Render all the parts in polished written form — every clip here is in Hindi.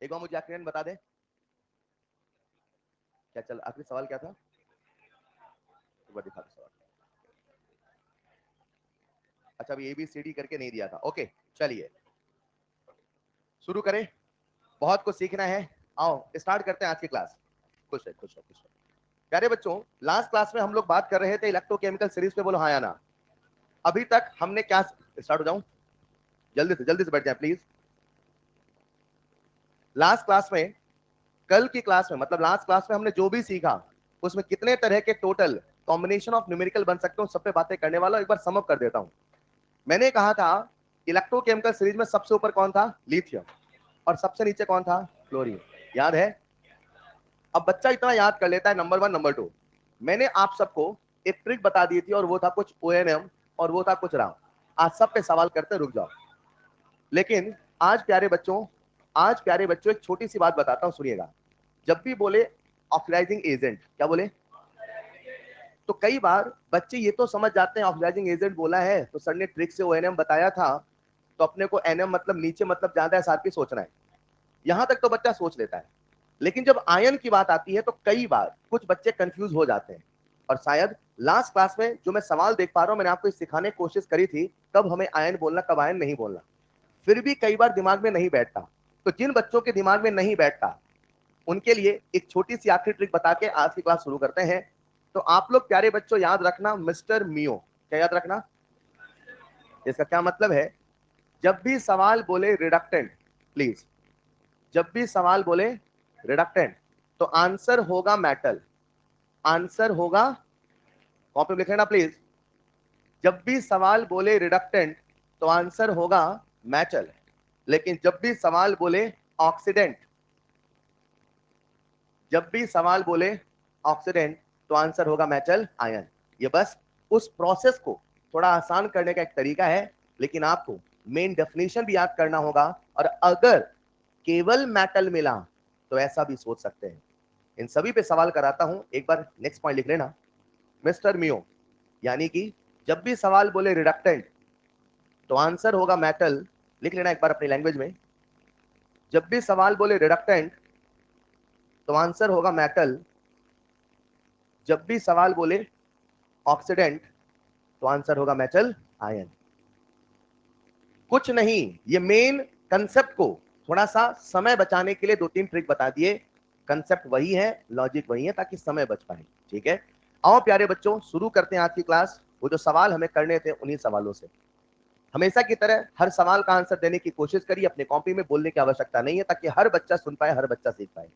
एक बार मुझे आखिरी बता दे, क्या चल आखिरी सवाल क्या था? एक बार दिखा दो सवाल। अच्छा, अभी ABCD करके नहीं दिया था। ओके, चलिए शुरू करें, बहुत कुछ सीखना है। आओ स्टार्ट करते हैं आज की क्लास। खुश है, खुश है, खुश है। प्यारे बच्चों, लास्ट क्लास में हम लोग बात कर रहे थे इलेक्ट्रोकेमिकल सीरीज पे, बोलो हाँ या ना। अभी तक हमने क्या, स्टार्ट हो जाऊं, जल्दी से बैठ जाए प्लीज। लास्ट क्लास में, कल की क्लास में, मतलब लास्ट क्लास में हमने जो भी सीखा उसमें कितने तरह के टोटल कॉम्बिनेशन ऑफ न्यूमेरिकल बन सकते हो, सब पे बातें करने वाला, एक बार समअप कर देता हूं। मैंने कहा था इलेक्ट्रोकेमिकल सीरीज में सबसे ऊपर कौन था? लिथियम। और सबसे नीचे कौन था? क्लोरीन। याद है? अब बच्चा इतना याद कर लेता है, नंबर 1 नंबर 2। मैंने आप सबको एक ट्रिक बता दी थी और वो था कुछ ONM और वो था कुछ राम। आज सब पे सवाल करते रुक जाओ। लेकिन आज प्यारे बच्चों, एक छोटी सी बात बताता हूं, सुनिएगा। जब भी बोले ऑक्सीडाइजिंग एजेंट, क्या बोले? तो कई बार बच्चे ये तो समझ जाते हैं ऑक्सीडाइजिंग एजेंट बोला है तो सर ने ट्रिक से ONM बताया था, तो अपने को NM मतलब नीचे मतलब ज्यादा SRP सोचना है। यहां तक तो बच्चा सोच लेता है। लेकिन जब आयन की बात आती है तो कई बार कुछ बच्चे कंफ्यूज हो जाते हैं। और शायद लास्ट क्लास में जो मैं सवाल देख पा रहा हूं, मैंने आपको सिखाने की कोशिश करी थी कब हमें आयन बोलना, कब आयन नहीं बोलना, फिर भी कई बार दिमाग में नहीं बैठता। तो जिन बच्चों के दिमाग में नहीं बैठता उनके लिए एक छोटी सी आखिरी ट्रिक बता के आज की क्लास शुरू करते हैं। तो आप लोग प्यारे बच्चों याद रखना मिस्टर मियो। क्या याद रखना? इसका क्या मतलब है? जब भी सवाल बोले रिडक्टेंट, प्लीज, जब भी सवाल बोले रिडक्टेंट तो आंसर होगा मेटल। आंसर होगा, कॉपी में लिख लेना प्लीज। जब भी सवाल बोले रिडक्टेंट तो आंसर होगा मेटल। लेकिन जब भी सवाल बोले ऑक्सीडेंट, जब भी सवाल बोले ऑक्सीडेंट तो आंसर होगा मेटल आयन। ये बस उस प्रोसेस को थोड़ा आसान करने का एक तरीका है, लेकिन आपको मेन डेफिनेशन भी याद करना होगा। और अगर केवल मेटल मिला तो ऐसा भी सोच सकते हैं। इन सभी पे सवाल कराता हूं, एक बार नेक्स्ट पॉइंट लिख लेना, मिस्टर मियो। यानी कि जब भी सवाल बोले रिडक्टेंट तो आंसर होगा मेटल, लिख लेना एक बार अपनी लैंग्वेज में। जब भी सवाल बोले रिडक्टेंट तो आंसर होगा मेटल। जब भी सवाल बोले ऑक्सीडेंट तो आंसर होगा मेटल आयन। कुछ नहीं, ये मेन कंसेप्ट को थोड़ा सा समय बचाने के लिए 2-3 ट्रिक बता दिए। कंसेप्ट वही है, लॉजिक वही है, ताकि समय बच पाए। ठीक है, आओ प्यारे बच्चों शुरू करते हैं आज की क्लास। वो जो सवाल हमें करने थे उन्हीं सवालों से। हमेशा की तरह हर सवाल का आंसर देने की कोशिश करिए, अपने कॉपी में बोलने की आवश्यकता नहीं है, ताकि हर बच्चा सुन पाए, हर बच्चा सीख पाए।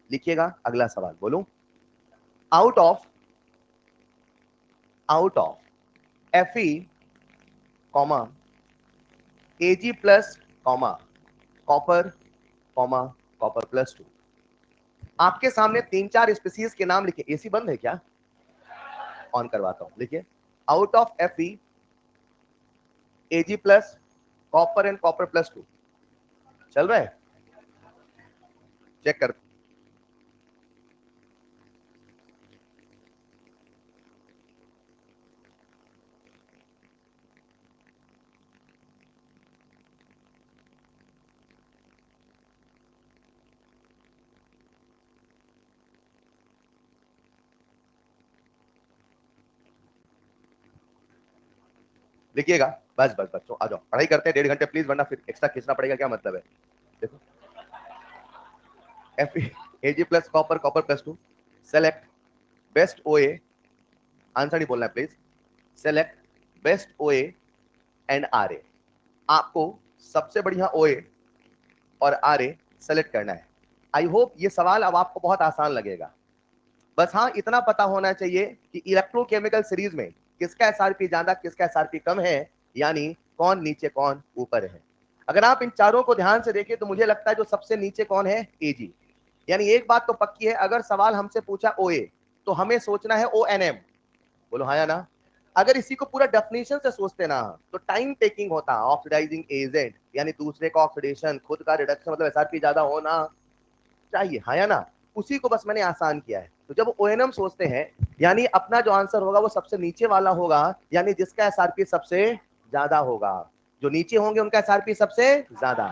लिखिएगा अगला सवाल, बोलूं, out of Fe comma Ag plus comma copper comma copper plus 2। आपके सामने 3-4 स्पीसीज के नाम लिखे। एसी बंद है क्या? ऑन करवाता हूं, लिखिए। Out of Fe Ag plus copper and copper plus 2। चल रहा है? चेक कर। लिखिएगा, बस बस बच्चों आ जाओ, पढ़ाई करते हैं 1.5 घंटे प्लीज, वरना फिर एक्स्ट्रा खींचना पड़ेगा, क्या मतलब है? देखो, Ag plus copper copper plus 2, select best OA, answer नहीं बोलना है please, select best OA and RA। आपको सबसे बढ़िया OA और RA सेलेक्ट करना है। आई होप ये सवाल अब आपको बहुत आसान लगेगा। बस हाँ, इतना पता होना चाहिए कि इलेक्ट्रोकेमिकल सीरीज में किसका SRP ज्यादा, किसका SRP कम है, यानी कौन नीचे कौन ऊपर है। अगर आप इन चारों को ध्यान से देखें तो मुझे लगता है जो सबसे नीचे कौन है? Ag। यानी एक बात तो पक्की है, अगर सवाल हमसे पूछा OA तो हमें सोचना है ONM। बोलो हाँ या ना? अगर इसी को पूरा डेफिनेशन से सोचते ना तो टाइम टेकिंग होता, ऑक्सीडाइजिंग एजेंट यानी दूसरे का ऑक्सीडेशन, खुद का रिडक्शन, मतलब SRP ज्यादा होना चाहिए, हाँ या ना? उसी को बस मैंने आसान किया है। तो जब ONM सोचते हैं यानी अपना जो आंसर होगा वो सबसे नीचे वाला होगा, यानी जिसका SRP सबसे ज्यादा होगा। जो नीचे होंगे उनका SRP सबसे ज्यादा।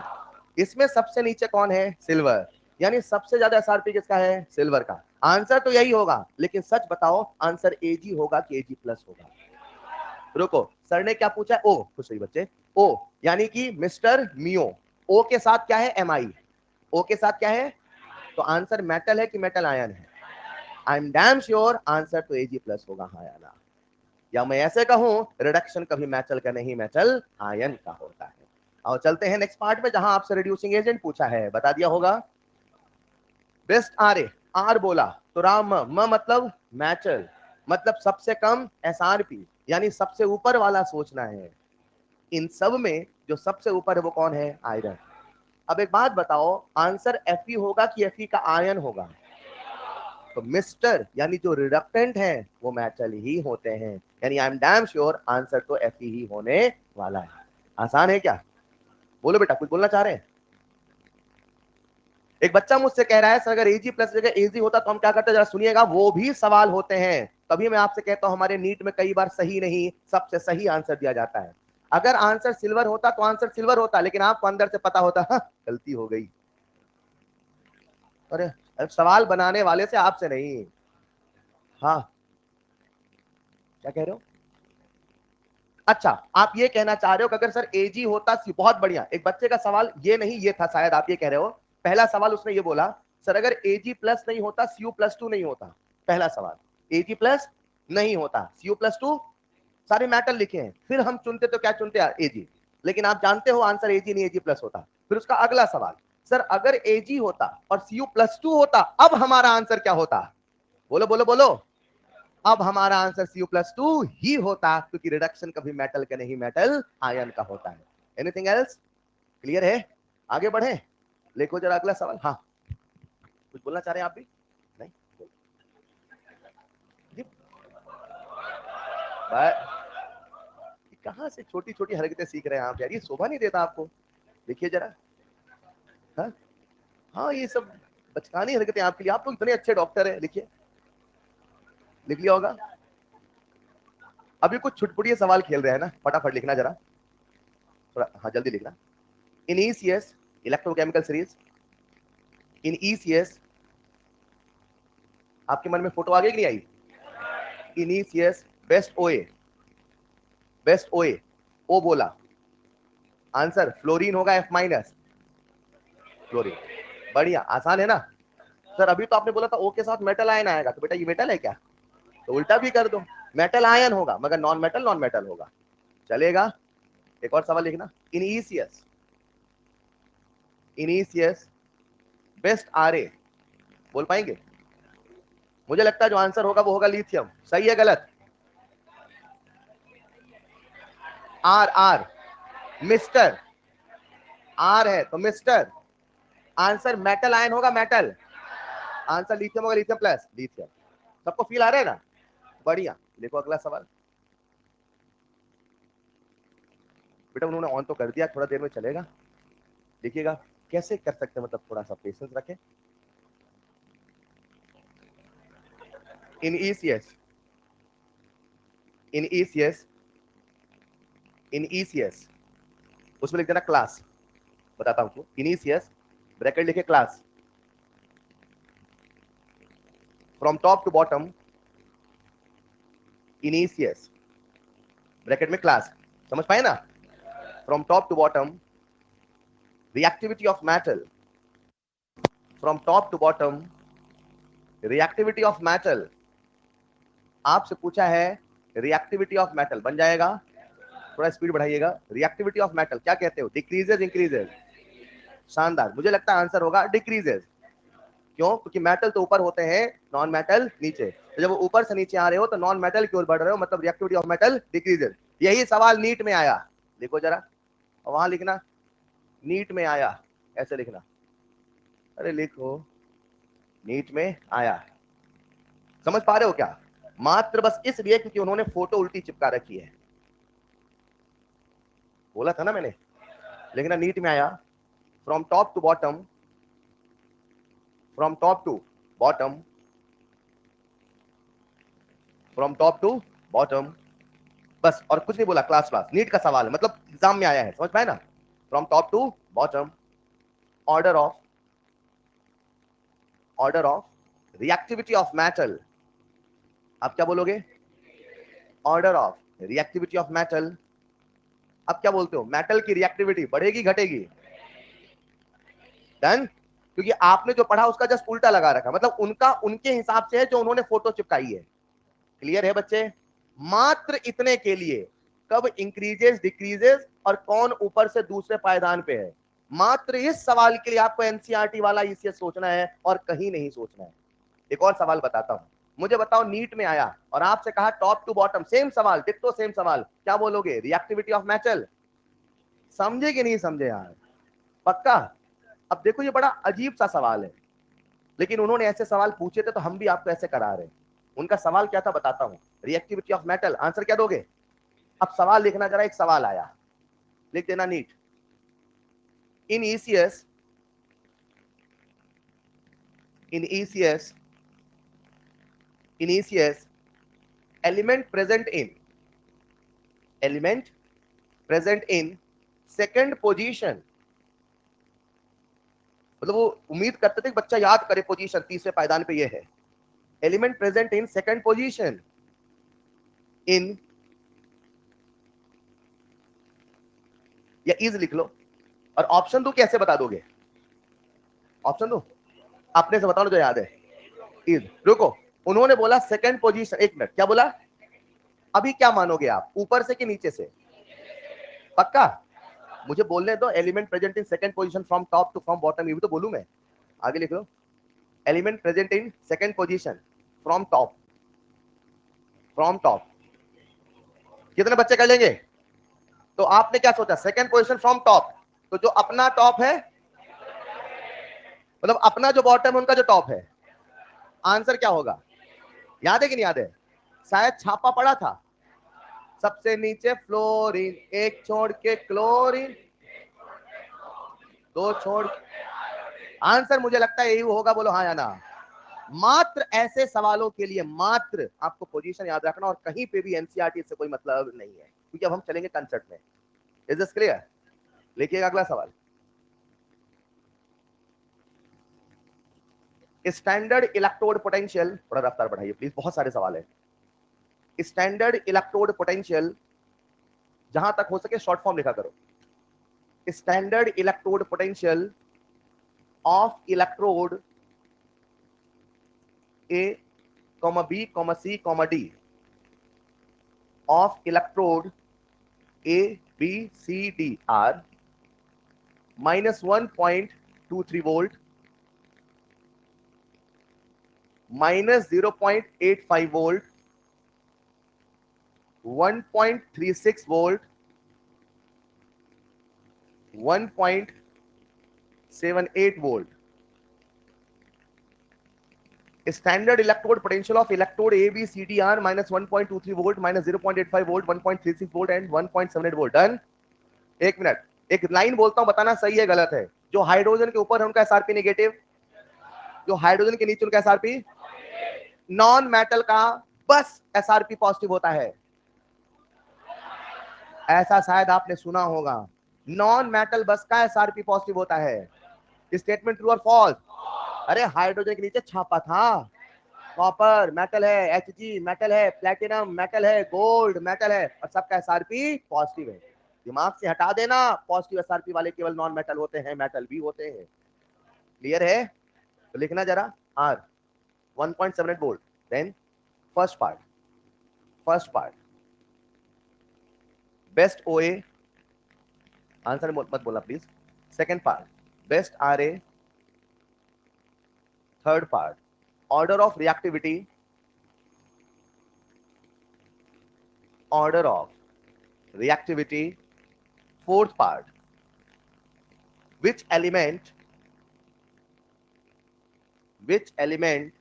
इसमें सबसे नीचे कौन है? सिल्वर। यानी सबसे ज्यादा एसआरपी किसका है? सिल्वर का। आंसर तो यही होगा, लेकिन सच बताओ आंसर एजी होगा कि एजी प्लस होगा? रुको, सर ने क्या पूछा? ओ, खुश रही बच्चे। ओ यानी कि मिस्टर मियो। ओ के साथ क्या है? एमआई। ओ के साथ क्या है? तो आंसर मेटल है कि मेटल आयन है? आई एम डैम श्योर आंसर तो एजी प्लस होगा, हाँ या ना? या मैं ऐसे कहूं, रिडक्शन कभी मेटल का नहीं, मेटल आयन का होता है। और चलते हैं नेक्स्ट पार्ट में, जहां आपसे रिड्यूसिंग एजेंट पूछा है, बता दिया होगा। बेस्ट आर ए, आर बोला तो राम, म मतलब मेटल, मतलब सबसे कम एसआरपी, यानी सबसे ऊपर वाला सोचना है। इन सब में जो सबसे ऊपर है वो कौन है? आयरन। अब एक बात बताओ, आंसर एफई होगा कि एफई का आयन होगा? तो मिस्टर यानी जो रिडक्टेंट है वो मेटल ही होते हैं, यानी आई एम डैम श्योर आंसर तो एफई ही होने वाला है। आसान है क्या? बोलो बेटा, कुछ बोलना चाह रहे हैं? एक बच्चा मुझसे कह रहा है सर अगर एजी प्लस जगह एजी होता तो हम क्या करते? जरा सुनिएगा, वो भी सवाल होते हैं। तभी मैं आपसे कहता हूं हमारे नीट में कई बार सही नहीं, सबसे सही आंसर दिया जाता है। अगर आंसर सिल्वर होता तो आंसर सिल्वर होता, लेकिन आपको अंदर से पता होता हाँ, गलती हो गई। अरे सवाल बनाने वाले से, आपसे नहीं। हाँ, क्या कह रहे हो? अच्छा, आप ये कहना चाह रहे हो कि अगर सर एजी होता, बहुत बढ़िया। एक बच्चे का सवाल ये नहीं, ये था शायद आप ये कह रहे हो। पहला सवाल उसने ये बोला, सर अगर एजी प्लस नहीं होता, सीयू प्लस टू नहीं होता। पहला सवाल, एजी प्लस नहीं होता, सीयू प्लस टू, सारे मेटल लिखे हैं, फिर हम चुनते तो क्या चुनते हैं? एजी। लेकिन आप जानते हो आंसर एजी नहीं, एजी प्लस होता। फिर उसका अगला सवाल, सर अगर एजी होता और सीयू प्लस टू होता, अब हमारा आंसर क्या होता? बोलो बोलो बोलो। अब हमारा आंसर Cu+2 ही होता, क्योंकि रिडक्शन कभी मेटल का नहीं, मेटल आयन का होता है। Anything else? क्लियर है? आगे बढ़े, लिखो जरा अगला सवाल। हाँ, कुछ बोलना चाह रहे हैं आप भी? नहीं? कहां से छोटी छोटी हरकतें सीख रहे हैं आप यार, ये शोभा नहीं देता आपको? देखिए जरा। हाँ हाँ, ये सब बचकानी हरकतें आपके लिए। आप लोग इतने अच्छे डॉक्टर है, लिखिए, लिख लिया होगा। अभी कुछ छुटपुटिया सवाल खेल रहे हैं ना, फटाफट लिखना जरा, थोड़ा हाँ जल्दी लिखना। इन ईसीएस, इलेक्ट्रोकेमिकल सीरीज, इन ईसीएस, आपके मन में फोटो आ गई कि नहीं आई? इन ईसीएस बेस्ट ओए, बेस्ट ओए, ओ बोला, आंसर फ्लोरीन होगा, एफ माइनस, फ्लोरीन। बढ़िया, आसान है ना? सर अभी तो आपने बोला था ओ के साथ मेटल आयन आएगा, तो बेटा ये मेटल है क्या? तो उल्टा भी कर दो, मेटल आयन होगा मगर नॉन मेटल होगा, चलेगा? एक और सवाल लिखना। इन ECS, in ECS best RA, बोल पाएंगे? मुझे लगता है जो आंसर होगा वो होगा लिथियम। सही है गलत? आर, आर, मिस्टर, आर है तो मिस्टर, आंसर मेटल आयन होगा, मेटल। आंसर लिथियम होगा, लिथियम प्लस, लिथियम। सबको फील आ रहा है ना? बढ़िया, देखो अगला सवाल। बेटा उन्होंने ऑन तो कर दिया, थोड़ा देर में चलेगा, देखिएगा कैसे कर सकते हैं, मतलब थोड़ा सा पेशेंस रखें। In ECS, in ECS, in ECS, उसमें लिख देना क्लास, बताता हूं। इन ईसीएस ब्रैकेट लिखे class, from top to bottom, in ECS bracket में क्लास, समझ पाए ना? From top to bottom, reactivity of metal, from top to bottom, reactivity of metal. आपसे पूछा है रिएक्टिविटी ऑफ मेटल, बन जाएगा? थोड़ा स्पीड बढ़ाइएगा। रिएक्टिविटी ऑफ मेटल क्या कहते हो? Decreases, increases? शानदार, मुझे लगता है आंसर होगा डिक्रीजेज। क्यों? क्योंकि मेटल तो ऊपर होते हैं, नॉन मेटल नीचे, तो जब ऊपर से नीचे आ रहे हो तो नॉन मेटल की ओर बढ़ रहे हो, मतलब रिएक्टिविटी ऑफ मेटल डिक्रीजेज। यही सवाल नीट में आया, देखो जरा, वहां लिखना, नीट में आया, ऐसे लिखना, अरे लिखो, नीट में आया। समझ पा रहे हो क्या? मात्र बस इसलिए क्योंकि उन्होंने फोटो उल्टी चिपका रखी है, बोला था ना मैंने, लिखना नीट में आया, from top to bottom, from top to bottom, from top to bottom, बस, और कुछ नहीं बोला। क्लास, क्लास नीट का सवाल है, मतलब एग्जाम में आया है, समझ पाए ना? From top to bottom, order of reactivity of metal, आप क्या बोलोगे? Order of reactivity of metal. अब क्या बोलते हो, मेटल की रिएक्टिविटी बढ़ेगी घटेगी? डन। क्योंकि आपने जो पढ़ा उसका जस्ट उल्टा लगा रखा, मतलब उनका उनके हिसाब से है जो उन्होंने फोटो चिपकाई है। क्लियर है बच्चे? मात्र इतने के लिए कब इंक्रीजेस डिक्रीजेस और कौन ऊपर से दूसरे पायदान पे है, मात्र इस सवाल के लिए आपको एनसीईआरटी वाला ईसीएस सोचना है और कहीं नहीं सोचना है। एक और सवाल बताता हूं, मुझे बताओ नीट में आया और आपसे कहा टॉप टू बॉटम सेम सवाल, डिट्टो सेम सवाल, क्या बोलोगे? Reactivity of metal. समझे कि नहीं समझे यार? पक्का? अब देखो ये बड़ा अजीब सा सवाल है, लेकिन उन्होंने ऐसे सवाल पूछे थे तो हम भी आपको ऐसे करा रहे हैं। उनका सवाल क्या था बताता हूं, रिएक्टिविटी ऑफ मेटल, आंसर क्या दोगे? अब सवाल लिखना जरा, एक सवाल आया, लिख देना NEET. In ECS in ECS element present in second position, मतलब वो उम्मीद करते थे कि बच्चा याद करे पोजीशन, तीसरे पायदान पे ये है। Element present in second position in, या इज लिख लो, और ऑप्शन दो, कैसे बता दोगे? ऑप्शन दो, अपने से बता लो जो याद है। इज, रुको, उन्होंने बोला सेकंड पोजीशन, एक मिनट, क्या बोला? अभी क्या मानोगे आप, ऊपर से कि नीचे से? पक्का? मुझे बोलने दो, element present in second position from top to from bottom, ये भी तो बोलूं मैं। आगे लिख लो, element present in second position from top. कितने बच्चे कर लेंगे? तो आपने क्या सोचा, सेकंड पोजीशन फ्रॉम टॉप, तो जो अपना टॉप है, मतलब अपना जो बॉटम है उनका जो टॉप है, आंसर क्या होगा? याद है कि नहीं याद है? शायद छापा पड़ा था, सबसे नीचे फ्लोरीन, एक छोड़ के क्लोरीन, दो छोड़, आंसर मुझे लगता है यही होगा, बोलो हाँ या ना। मात्र ऐसे सवालों के लिए मात्र आपको पोजीशन याद रखना, और कहीं पे भी एनसीईआरटी से कोई मतलब नहीं है, क्योंकि अब हम चलेंगे कंसेप्ट में। Is this clear? लिखिएगा अगला सवाल। स्टैंडर्ड इलेक्ट्रोड पोटेंशियल, थोड़ा रफ्तार बढ़ाइए प्लीज, बहुत सारे सवाल है। स्टैंडर्ड इलेक्ट्रोड पोटेंशियल, जहां तक हो सके शॉर्ट फॉर्म लिखा करो। Standard electrode potential of electrode A, B, C, D, of electrode A, B, C, D are -1.23 volt, -0.85 volt, 1.36 volt, 1.78 volt. Standard electrode potential of electrode A B C D are -1.23 volt, -0.85 volt, 1.36 volt and 1.78 volt. Done. एक मिनट, एक लाइन बोलता हूं, बताना सही है गलत है। जो हाइड्रोजन के ऊपर है उनका एसआरपी नेगेटिव, जो हाइड्रोजन के नीचे उनका एसआरपी, नॉन मेटल का बस एसआरपी पॉजिटिव होता है। ऐसा शायद आपने सुना होगा, नॉन मेटल बस का एसआरपी पॉजिटिव होता है। स्टेटमेंट ट्रू और फॉल्स? अरे हाइड्रोजन के नीचे छापा था, कॉपर मेटल है, Hg मेटल है, प्लेटिनम मेटल है, गोल्ड मेटल है, और सबका एसआरपी पॉजिटिव है। दिमाग से हटा देना, पॉजिटिव एसआरपी वाले केवल नॉन मेटल होते हैं, मेटल भी होते हैं। क्लियर है? तो लिखना जरा, are 1.78 volt. Then first part best OA, answer मत बोलना please. Second part best RA. Third part order of reactivity, order of reactivity. Fourth part which element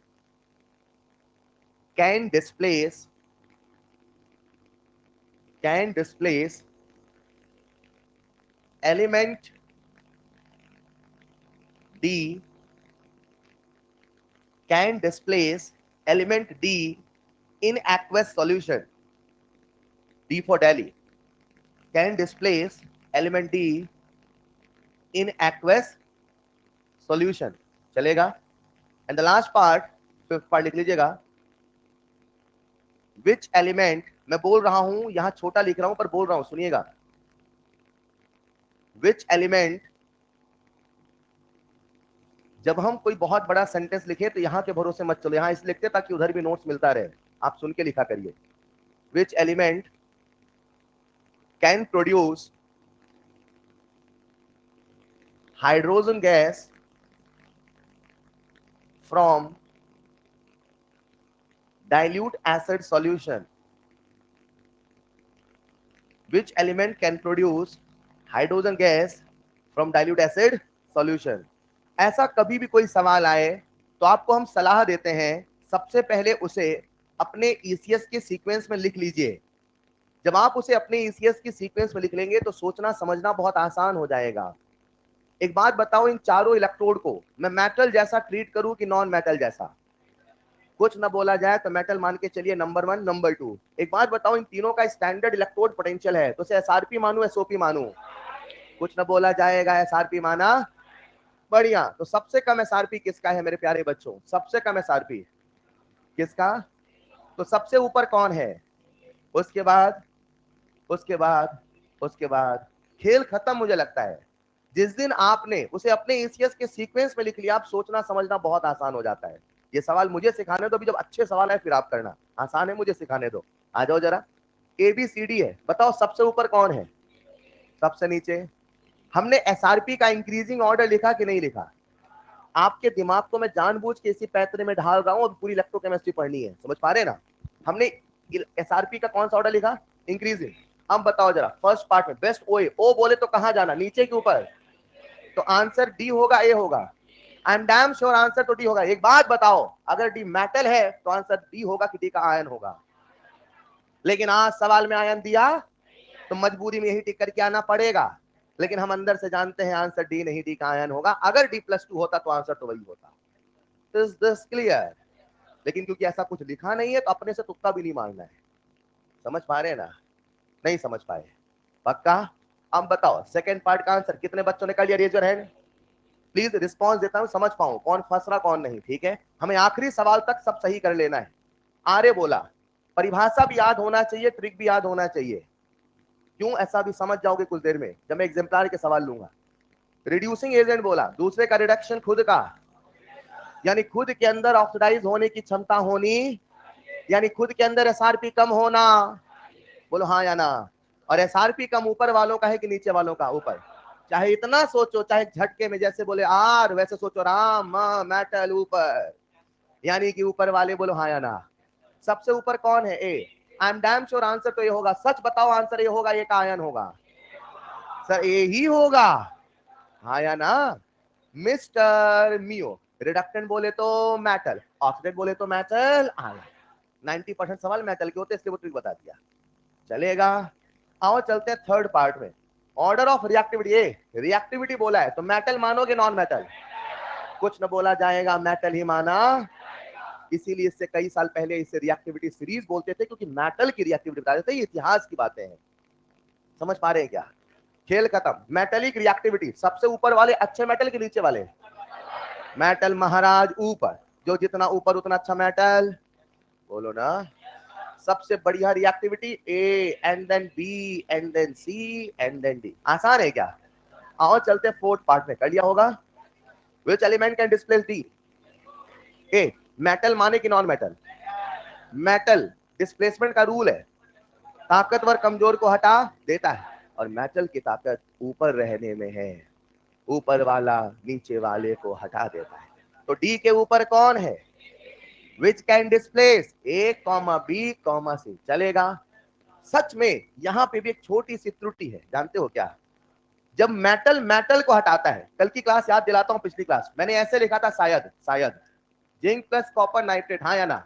can displace element D, can displace element D in aqueous solution. D for Delhi. Can displace element D in aqueous solution, चलेगा। And the last part, fifth part लिख लीजिएगा, विच एलिमेंट, मैं बोल रहा हूं यहां छोटा लिख रहा हूं पर बोल रहा हूं, सुनिएगा, विच एलिमेंट, जब हम कोई बहुत बड़ा सेंटेंस लिखे तो यहां के भरोसे मत चलो, यहां इस लिखते ताकि उधर भी नोट्स मिलता रहे, आप सुन के लिखा करिए। Which element can produce hydrogen gas from dilute acid solution, which element can produce hydrogen gas from dilute acid solution। ऐसा कभी भी कोई सवाल आए तो आपको हम सलाह देते हैं, सबसे पहले उसे अपने ईसीएस के सीक्वेंस में लिख लीजिए। जब आप उसे अपने ईसीएस की सीक्वेंस में लिख लेंगे तो सोचना समझना बहुत आसान हो जाएगा। एक बात बताओ, इन चारों इलेक्ट्रोड को मैं मेटल जैसा ट्रीट करूं कि नॉन मेटल जैसा? कुछ न बोला जाए तो मेटल मान के चलिए, नंबर 1 नंबर 2। एक बात बताओ, इन तीनों का स्टैंडर्ड इलेक्ट्रोड पोटेंशियल है, तो उसे एसआरपी मानू एसओपी मानू? कुछ न बोला जाएगा, एसआरपी माना। बढ़िया, तो सबसे कम एसआरपी किसका है मेरे प्यारे बच्चों? सबसे कम एसआरपी किसका? तो सबसे ऊपर कौन है? उसके बाद उसके बाद उसके बाद खेल खत्म। मुझे लगता है जिस दिन आपने उसे अपने ईसीएस के सीक्वेंस में लिख लिया, आप सोचना समझना बहुत आसान हो जाता है। ये सवाल मुझे सिखाने दो, अभी जब अच्छे सवाल है फिर आप करना, आसान है, मुझे सिखाने दो। आ जाओ जरा, ABCD है, बताओ सबसे ऊपर कौन है? सबसे नीचे। हमने एसआरपी का इंक्रीजिंग ऑर्डर लिखा कि नहीं लिखा? आपके दिमाग को मैं जानबूझ के इसी पैतरे में ढाल रहा हूं, अब पूरी इलेक्ट्रोकेमिस्ट्री पढ़नी है, समझ पा रहे ना? हमने एसआरपी का कौन सा ऑर्डर लिखा? इंक्रीजिंग। अब बताओ जरा, फर्स्ट पार्ट में बेस्ट ओ बोले तो कहां जाना, नीचे के ऊपर? तो आंसर डी होगा, ए होगा? आई एम डैम श्योर आंसर तो डी होगा। एक बात बताओ, अगर डी मेटल है तो आंसर डी होगा कि डी का आयन होगा? लेकिन आज सवाल में आयन दिया तो मजबूरी में यही टिक करके आना पड़ेगा, लेकिन हम अंदर से जानते हैं आंसर डी नहीं, डी का आयन होगा। अगर D+2 होता तो आंसर तो वही होता। Is this clear? लेकिन क्योंकि ऐसा कुछ लिखा नहीं है तो अपने से तुक्का भी नहीं मारना है। समझ पा रहे हैं ना? नहीं समझ पाए? पक्का? अब बताओ सेकंड पार्ट का आंसर कितने बच्चों ने कर लिया? Raise your hand please, response देता हूं, समझ पाऊं कौन फंस रहा कौन नहीं। ठीक है, हमें आखिरी सवाल तक सब सही कर लेना है। आर्य बोला परिभाषा भी याद होना चाहिए, ट्रिक भी याद होना चाहिए। क्यों? ऐसा भी समझ जाओगे कुछ देर में जब मैं एग्जाम्पलर के सवाल लूंगा। रिड्यूसिंग एजेंट बोला दूसरे का रिडक्शन खुद का, यानी खुद के अंदर ऑक्सीडाइज होने की क्षमता होनी, यानी खुद के अंदर एसआरपी कम होना। बोलो हाँ या ना? और एसआरपी कम ऊपर वालों का है कि नीचे वालों का? ऊपर। चाहे इतना सोचो, चाहे झटके में जैसे बोले आर वैसे सोचो राम, मेटल ऊपर, यानी कि ऊपर वाले। बोलो हाँ या ना? सबसे ऊपर कौन है? A. I am damn sure answer तो ये होगा। सच बताओ आंसर ये होगा, ये का आयन होगा? सर ए ही होगा, हाँ या ना? मिस्टर मियो, रिडक्टेंट बोले तो मेटल, ऑक्सीडेंट बोले तो मेटल आयन। 90% सवाल मेटल के होते हैं, इसलिए वो ट्रिक बता दिया। चलेगा? आओ चलते हैं थर्ड पार्ट में। Order of reactivity, A reactivity बोला है तो मेटल मानोगे नॉन मेटल? कुछ न बोला जाएगा, मेटल ही माना। इसीलिए इससे कई साल पहले इसे रिएक्टिविटी सीरीज बोलते थे, क्योंकि मेटल की रिएक्टिविटी बताते थे। ये इतिहास की बातें हैं, समझ पा रहे हैं क्या? खेल खत्म। मेटेलिक रिएक्टिविटी, सबसे ऊपर वाले अच्छे मेटल के नीचे वाले? मेटल महाराज ऊपर, जो जितना ऊपर उतना अच्छा मेटल। बोलो ना? सबसे बढ़िया reactivity A and then B and then C and then D. आसान है क्या? आओ चलते फोर्थ पार्ट में, कर लिया होगा। Which element can displace D? A. Metal माने कि नॉन मेटल? मेटल डिस्प्लेसमेंट का रूल है, ताकतवर कमजोर को हटा देता है, और मेटल की ताकत ऊपर रहने में है, ऊपर वाला नीचे वाले को हटा देता है। तो डी के ऊपर कौन है? Which can displace A comma B comma C. चलेगा? सच में यहां पे भी एक छोटी सी त्रुटि है, जानते हो क्या? जब मेटल मेटल को हटाता है, कल की क्लास याद दिलाता हूं, पिछली क्लास मैंने ऐसे लिखा था, शायद शायद जिंक प्लस कॉपर नाइट्रेट, हाँ या ना?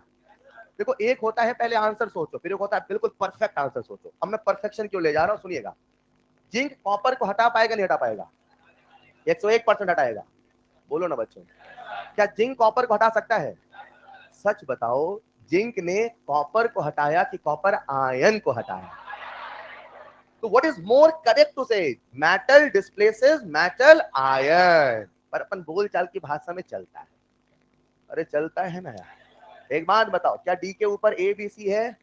देखो एक होता है पहले आंसर सोचो, फिर एक होता है बिल्कुल परफेक्ट आंसर सोचो। अब मैं परफेक्शन क्यों ले जा रहा हूं, सुनिएगा। जिंक कॉपर को हटा पाएगा नहीं हटा पाएगा? 101% हटाएगा। बोलो ना बच्चों, क्या जिंक कॉपर को हटा सकता है? सच बताओ, जिंक ने कॉपर को हटाया कि कॉपर आयन को हटाया? तो what is more correct to say? Metal displaces metal ion. पर अपन बोलचाल की भाषा में चलता है। अरे चलता है ना यार। एक बात बताओ, क्या डी के ऊपर ए बी सी है?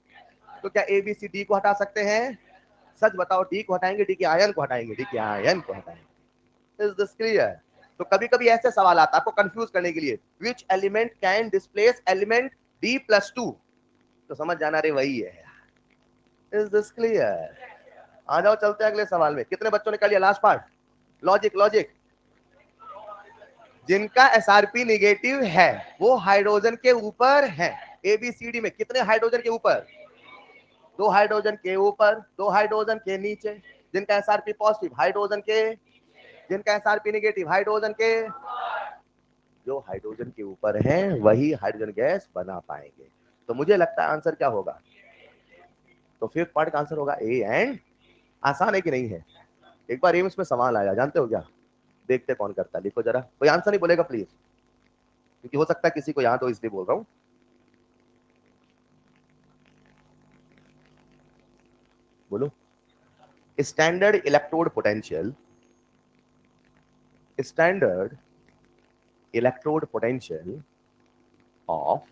तो क्या ए बी सी डी को हटा सकते हैं? सच बताओ, डी को हटाएंगे, डी के आयन को हटाएंगे, डी के आयन को हटाएंगे। Is this clear? तो कभी कभी ऐसे सवाल आता है आपको कंफ्यूज करने के लिए, which element can displace element D plus two? तो समझ जाना रे वही है। Is this clear? आ जाओ चलते हैं अगले सवाल में। कितने बच्चों ने कर लिया लास्ट पार्ट? Logic logic. जिनका एसआरपी निगेटिव है वो हाइड्रोजन के ऊपर है। एबीसीडी में कितने हाइड्रोजन के ऊपर? 2 हाइड्रोजन के ऊपर, 2 हाइड्रोजन के नीचे। जिनका एसआरपी पॉजिटिव हाइड्रोजन के, जिनका एसआरपी निगेटिव हाइड्रोजन के। जो हाइड्रोजन के ऊपर है वही हाइड्रोजन गैस बना पाएंगे। तो मुझे लगता है आंसर क्या होगा? तो फिफ्थ पार्ट का आंसर होगा ए एंड। आसान है कि नहीं है? एक बार एम्स में सवाल आया, जानते हो क्या? देखते कौन करता है, लिखो जरा। कोई आंसर नहीं बोलेगा प्लीज, क्योंकि हो सकता है किसी को याद हो, इसलिए बोल रहा हूं। बोलो। Standard electrode potential, standard electrode potential of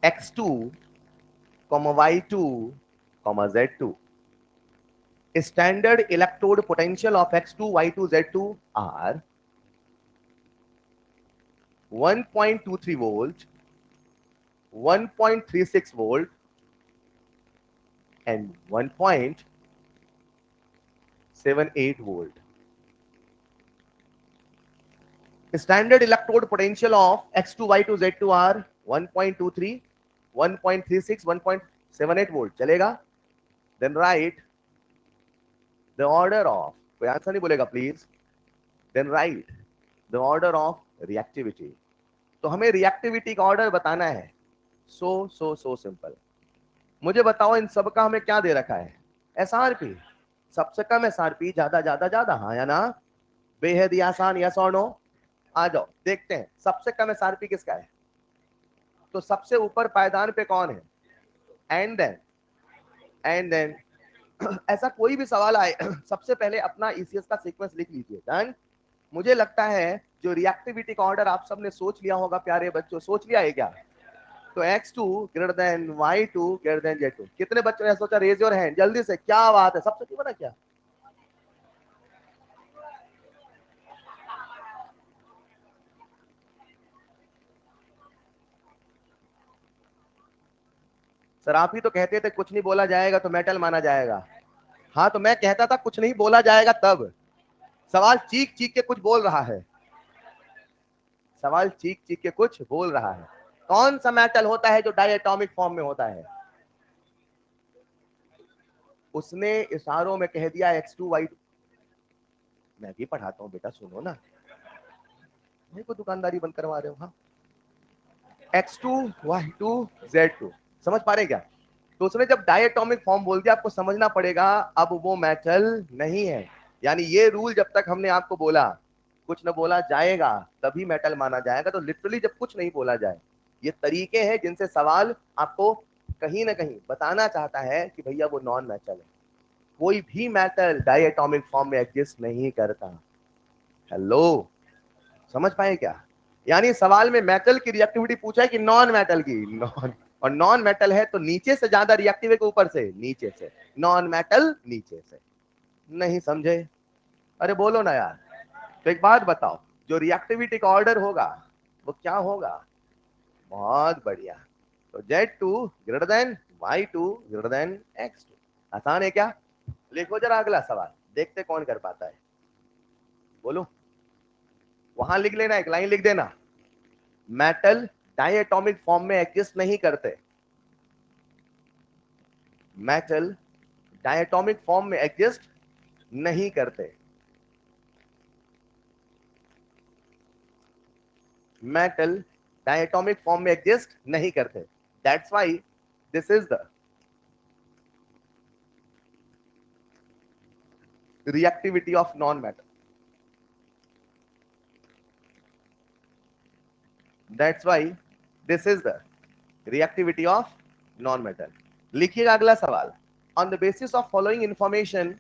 x2, y2, z2। standard electrode potential of x2, y2, z2 are 1.23 volt, 1.36 volt and 1.78 volt. Standard electrode potential of x2, y2, z2 are 1.23, 1.36, 1.78 volt. चलेगा? Then write the order of, कोई आंसर नहीं बोलेगा please. Then write the order of reactivity. तो हमें रिएक्टिविटी का ऑर्डर बताना है। So simple. मुझे बताओ इन सब का हमें क्या दे रखा है? एसआरपी। सबसे कम एसआरपी, ज्यादा ज्यादा ज्यादा, हाँ या ना? बेहद ही आसान, यस और नो? आ जाओ देखते हैं सबसे कम एसआरपी किसका है। तो सबसे ऊपर पायदान पे कौन है? एंड देन ऐसा कोई भी सवाल आए सबसे पहले अपना ईसीएस का सीक्वेंस लिख लीजिए। डन? मुझे लगता है जो रिएक्टिविटी का ऑर्डर आप सबने सोच लिया होगा प्यारे बच्चों, सोच लिया है क्या? तो x2 greater than y2 greater than z2। कितने बच्चों ने सोचा? रेज योर हैंड जल्दी से। क्या बात है, सबसे क्यों बना क्या? सर आप ही तो कहते थे कुछ नहीं बोला जाएगा तो मेटल माना जाएगा। हाँ तो मैं कहता था कुछ नहीं बोला जाएगा तब। सवाल चीख चीख के कुछ बोल रहा है, सवाल चीख चीख के कुछ बोल रहा है। कौन सा मेटल होता है जो डायटोमिक फॉर्म में होता है? उसने इशारों में कह दिया x2 y2। मैं भी पढ़ाता हूँ बेटा, सुनो ना। मेरे को दुकानदारी बंद करवा रहे हो? हाँ, x2 y2 z2, समझ पा रहे क्या? तो उसने जब डायटोमिक फॉर्म बोल दिया, आपको समझना पड़ेगा अब वो मेटल नहीं है। यानी ये रूल जब तक हमने आपको बोला कुछ न बोला जाएगा तभी मेटल माना जाएगा, तो लिटरली जब कुछ नहीं बोला जाए। ये तरीके हैं जिनसे सवाल आपको कहीं ना कहीं बताना चाहता है कि भैया वो नॉन मेटल है। कोई भी मेटल डायटोमिक फॉर्म में एग्जिस्ट नहीं करता। हेलो, समझ पाए क्या? यानी सवाल में मेटल की रिएक्टिविटी पूछा है कि नॉन मेटल की? नॉन। और नॉन मेटल है तो नीचे से ज्यादा रिएक्टिव है कि ऊपर से? नीचे से। नॉन मेटल नीचे से। नहीं समझे? अरे बोलो ना यार। तो एक बात बताओ, जो रिएक्टिविटी का ऑर्डर होगा वो क्या होगा? बहुत बढ़िया। तो Z2 greater than Y2 greater than X2। आसान है क्या? लिखो जरा अगला सवाल, देखते कौन कर पाता है। बोलो। वहां लिख लेना, एक लाइन लिख देना। मेटल डायटोमिक फॉर्म में एग्जिस्ट नहीं करते। मेटल डायटोमिक फॉर्म में एग्जिस्ट नहीं करते। मेटल डायटोमिक फॉर्म में एग्जिस्ट नहीं करते। That's why this is the reactivity of non metal. That's why this is the reactivity of non metal. लिखिएगा अगला सवाल। On the basis of following information,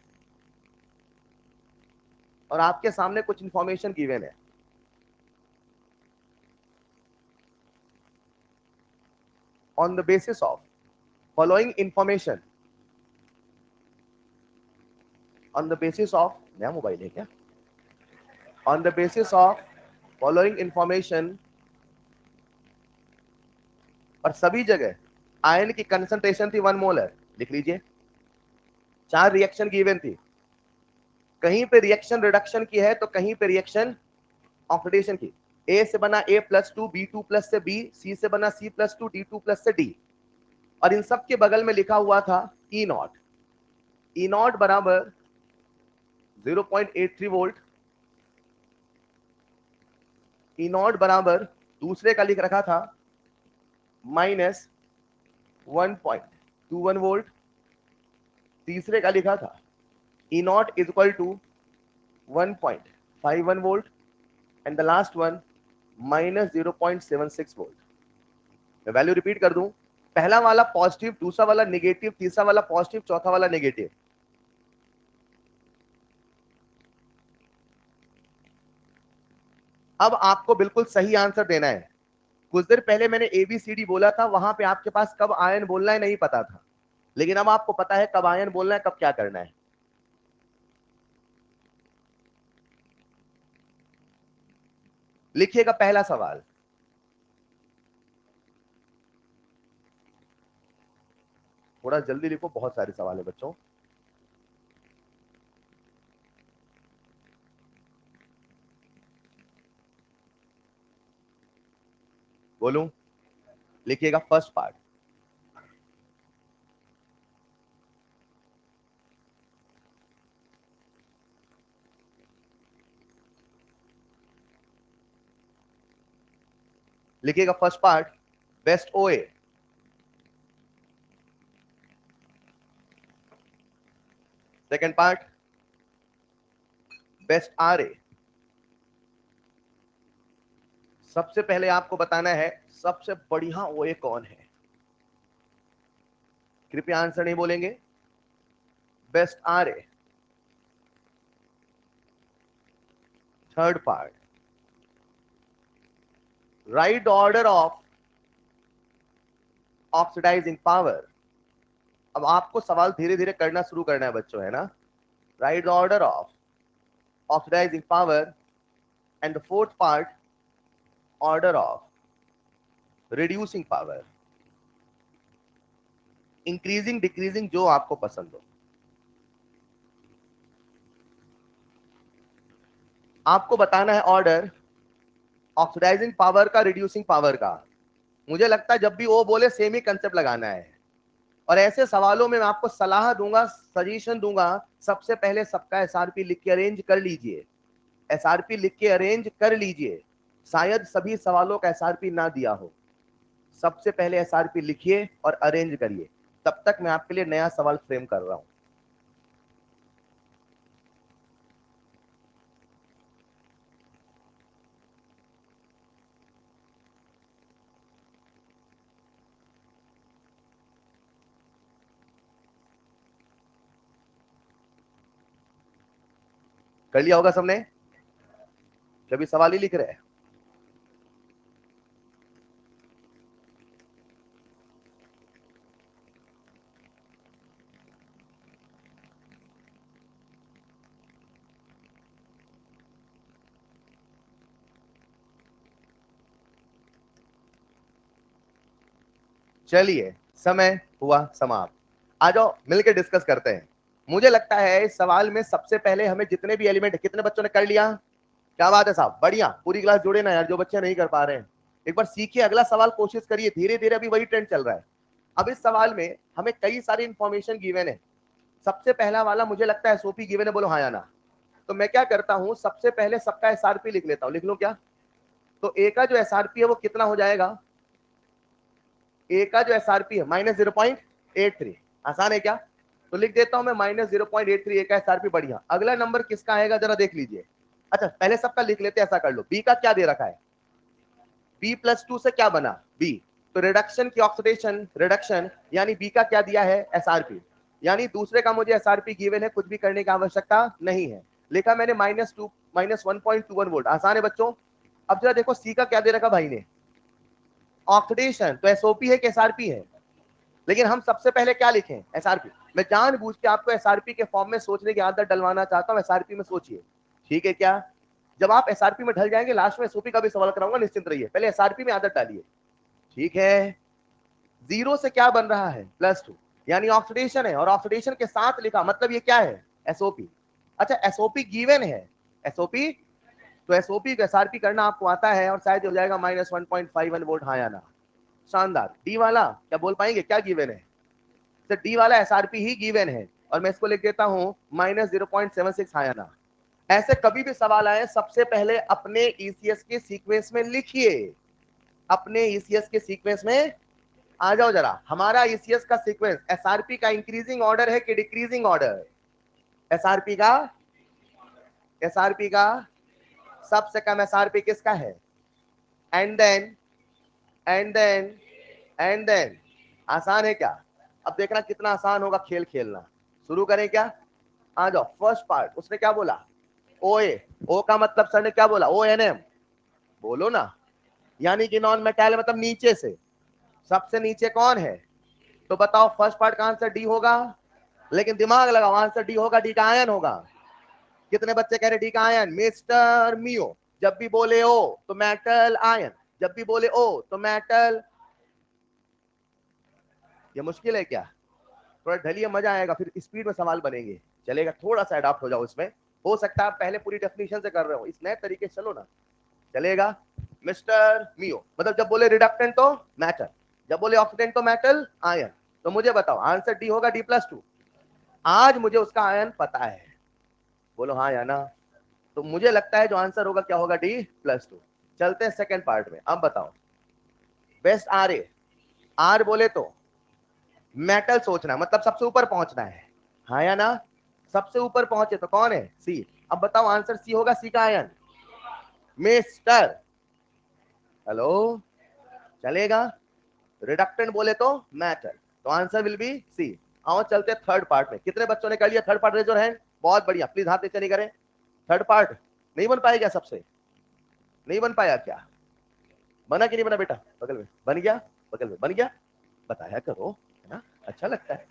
और आपके सामने कुछ इंफॉर्मेशन गिवन है। On the basis of following information, on the basis of, नया मोबाइल है क्या? On the basis of following information, और सभी जगह आयन की कंसंट्रेशन थी 1 मोलर। लिख लीजिए, 4 रिएक्शन गिवन थी, कहीं पे रिएक्शन रिडक्शन की है तो कहीं पे रिएक्शन ऑक्सीडेशन की। ए से बना A+2, B2+ से B, C से बना C+2, D2+ से D, और इन सब के बगल में लिखा हुआ था E0। E0 बराबर 0.83 वोल्ट, E0 बराबर दूसरे का लिख रखा था -1.21 वोल्ट, तीसरे का लिखा था E0 is equal to 1.51 volt, and the last one -0.76 volt. मैं वैल्यू रिपीट कर दूं, पहला वाला पॉजिटिव, दूसरा वाला नेगेटिव, तीसरा वाला पॉजिटिव, चौथा वाला नेगेटिव। अब आपको बिल्कुल सही आंसर देना है। कुछ देर पहले मैंने ABCD बोला था, वहां पे आपके पास कब आयन बोलना है नहीं पता था, लेकिन अब आपको पता है कब आयन बोलना है, कब क्या करना है। लिखिएगा पहला सवाल, थोड़ा जल्दी लिखो, बहुत सारे सवाल है बच्चों। बोलूं? लिखिएगा फर्स्ट पार्ट। लिखिएगा first part best OA, second part best RA। सबसे पहले आपको बताना है सबसे बढ़िया OA कौन है। कृपया आंसर नहीं बोलेंगे। Best RA। Third part right order of oxidising power. अब आपको सवाल धीरे धीरे करना शुरू करना है बच्चों, है ना? Right order of oxidising power, and the fourth part order of reducing power, increasing decreasing, जो आपको पसंद हो। आपको बताना है ऑर्डर ऑक्सीडाइजिंग पावर का, रिड्यूसिंग पावर का। मुझे लगता है जब भी वो बोले सेम ही कंसेप्ट लगाना है, और ऐसे सवालों में मैं आपको सलाह दूंगा, सजेशन दूंगा, सबसे पहले सबका SRP लिख के अरेंज कर लीजिए। SRP लिख के अरेंज कर लीजिए, शायद सभी सवालों का SRP ना दिया हो। सबसे पहले SRP लिखिए और अरेंज करिए। तब तक मैं आपके लिए नया सवाल फ्रेम कर रहा हूं। कर लिया होगा सबने? कभी सवाल ही लिख रहे हैं? चलिए, समय हुआ समाप्त। आ जाओ मिलकर डिस्कस करते हैं। मुझे लगता है इस सवाल में सबसे पहले हमें जितने भी एलिमेंट, कितने बच्चों ने कर लिया? क्या बात है साहब, बढ़िया। पूरी क्लास जुड़े ना यार, जो बच्चे नहीं कर पा रहे हैं एक बार सीखिए, अगला सवाल कोशिश करिए। धीरे धीरे अभी वही ट्रेंड चल रहा है। अब इस सवाल में हमें कई सारी इंफॉर्मेशन गिवन है। सबसे पहला वाला मुझे लगता है SOP गिवन है, बोलो हाँ या ना। तो मैं क्या करता हूं, सबसे पहले सबका SRP लिख लेता हूं। लिख लो क्या? तो ए का जो SRP है वो कितना हो जाएगा? ए का जो SRP है -0.83। आसान है क्या? तो लिख देता हूं मैं -0.83 ए का SRP। बढ़िया। अगला नंबर किसका आएगा जरा देख लीजिए। अच्छा पहले सबका लिख लेते हैं, ऐसा कर लो। बी का क्या दे रखा है? B+2 से क्या बना? बी। तो रिडक्शन की ऑक्सीडेशन रिडक्शन, यानी बी का क्या दिया है? SRP। यानी दूसरे का मुझे SRP गिवन है, कुछ भी करने की आवश्यकता नहीं है। लिखा मैंने -1.21 वोल्ट, आसान है बच्चों। अब जरा देखो सी का क्या दे रखा भाई ने, ऑक्सीडेशन, तो एसओपी है कि एसआरपी है, लेकिन हम सबसे पहले क्या लिखें, एसआरपी। मैं जानबूझ के आपको एसआरपी के फॉर्म में सोचने की आदत डलवाना चाहता हूं, एसआरपी में सोचिए, ठीक है क्या। जब आप एसआरपी में ढल जाएंगे, लास्ट में एसओपी का भी सवाल कराऊंगा, निश्चिंत रहिए, पहले एसआरपी में आदत डालिए, ठीक है। जीरो से क्या बन रहा है, +2, यानी ऑक्सीडेशन है, और ऑक्सीडेशन के साथ लिखा, मतलब ये क्या है, एसओपी। अच्छा एसओपी गिवन है, एसओपी, तो एसओपी को एसआरपी करना आपको आता है, और शायद हो जाएगा -1.51 वोल्ट, हाँ या ना, शानदार। डी वाला क्या बोल पाएंगे, क्या गिवन है, तो डी वाला एसआरपी ही गिवन है, और मैं इसको लिख देता हूं -0.76, हाँ या ना। ऐसे कभी भी सवाल आए, सबसे पहले अपने ईसीएस के सीक्वेंस में लिखिए, अपने ईसीएस के सीक्वेंस में आ जाओ जरा। हमारा ईसीएस का सीक्वेंस एसआरपी का इंक्रीजिंग ऑर्डर है कि डिक्रीजिंग ऑर्डर, एसआरपी का, एसआरपी का सबसे कम एसआरपी किसका है, and then, and then, and then, आसान है क्या। अब देखना कितना आसान होगा खेल खेलना, शुरू करें क्या, आ जाओ। फर्स्ट पार्ट उसने क्या बोला, ओ ए, ओ का मतलब सर ने क्या बोला, ओ एन एम, बोलो ना, यानी कि नॉन मेटल मतलब नीचे से, सबसे नीचे कौन है, तो बताओ फर्स्ट पार्ट का आंसर डी होगा, लेकिन दिमाग लगाओ आंसर डी होगा, डी का आयन होगा। कितने बच्चे कह रहे डी का आयन, मिस्टर मियो, जब भी बोले ओ तो मेटल आयन, जब भी बोले ओ तो मेटल। ये मुश्किल है क्या, थोड़ा ढलिए, मजा आएगा, फिर स्पीड में सवाल बनेंगे, चलेगा, थोड़ा सा अडॉप्ट हो जाओ इसमें। हो सकता है आप पहले पूरी डेफिनेशन से कर रहे हो, इस नए तरीके से चलो ना, चलेगा। मिस्टर मियो मतलब जब बोले रिडक्टेंट तो मेटल, जब बोले ऑक्सीडेंट तो मेटल आयन, तो मुझे बताओ आंसर डी होगा, D+2। आज मुझे उसका आयन पता है, बोलो हाँ या ना, तो मुझे लगता है जो आंसर होगा क्या होगा, D+2। चलते हैं सेकेंड पार्ट में, अब बताओ बेस्ट आर ए, आर बोले तो मेटल सोचना है, मतलब सबसे ऊपर पहुंचना है, हाँ या ना, सबसे ऊपर पहुंचे तो कौन है, सी। अब बताओ आंसर सी होगा, सी का आयन, मिस्टर, हेलो, चलेगा। रिडक्टेंट बोले तो मेटल, तो आंसर विल बी सी। आओ चलते थर्ड पार्ट में, कितने बच्चों ने कर लिया third part, raise your hand, बहुत बढ़िया, प्लीज हाथ नीचे नहीं करें। थर्ड पार्ट नहीं बन पाएगा, सबसे नहीं बन पाया क्या, बना कि नहीं बना बेटा, बगल में बन गया, बगल में बन गया, बताया करो, है ना, अच्छा लगता है,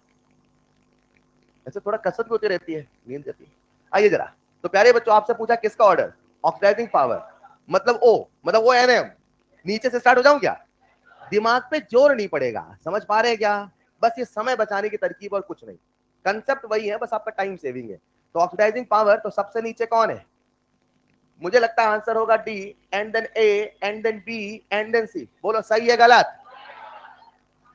ऐसे थोड़ा कसरत भी होती रहती है, नींद जाती है। आइए जरा, तो प्यारे बच्चों आपसे पूछा किसका ऑर्डर, ऑक्सीडाइजिंग पावर, मतलब ओ, मतलब वो एन एम, नीचे से स्टार्ट हो जाऊं क्या, दिमाग पे जोर नहीं पड़ेगा, समझ पा रहे हैं क्या, बस ये समय बचाने की तरकीब और कुछ नहीं, कंसेप्ट वही है, बस आपका टाइम सेविंग है। तो ऑक्सीडाइजिंग पावर, तो सबसे नीचे कौन है, मुझे लगता है आंसर होगा D, and then A, and then B, and then C, बोलो सही है गलत,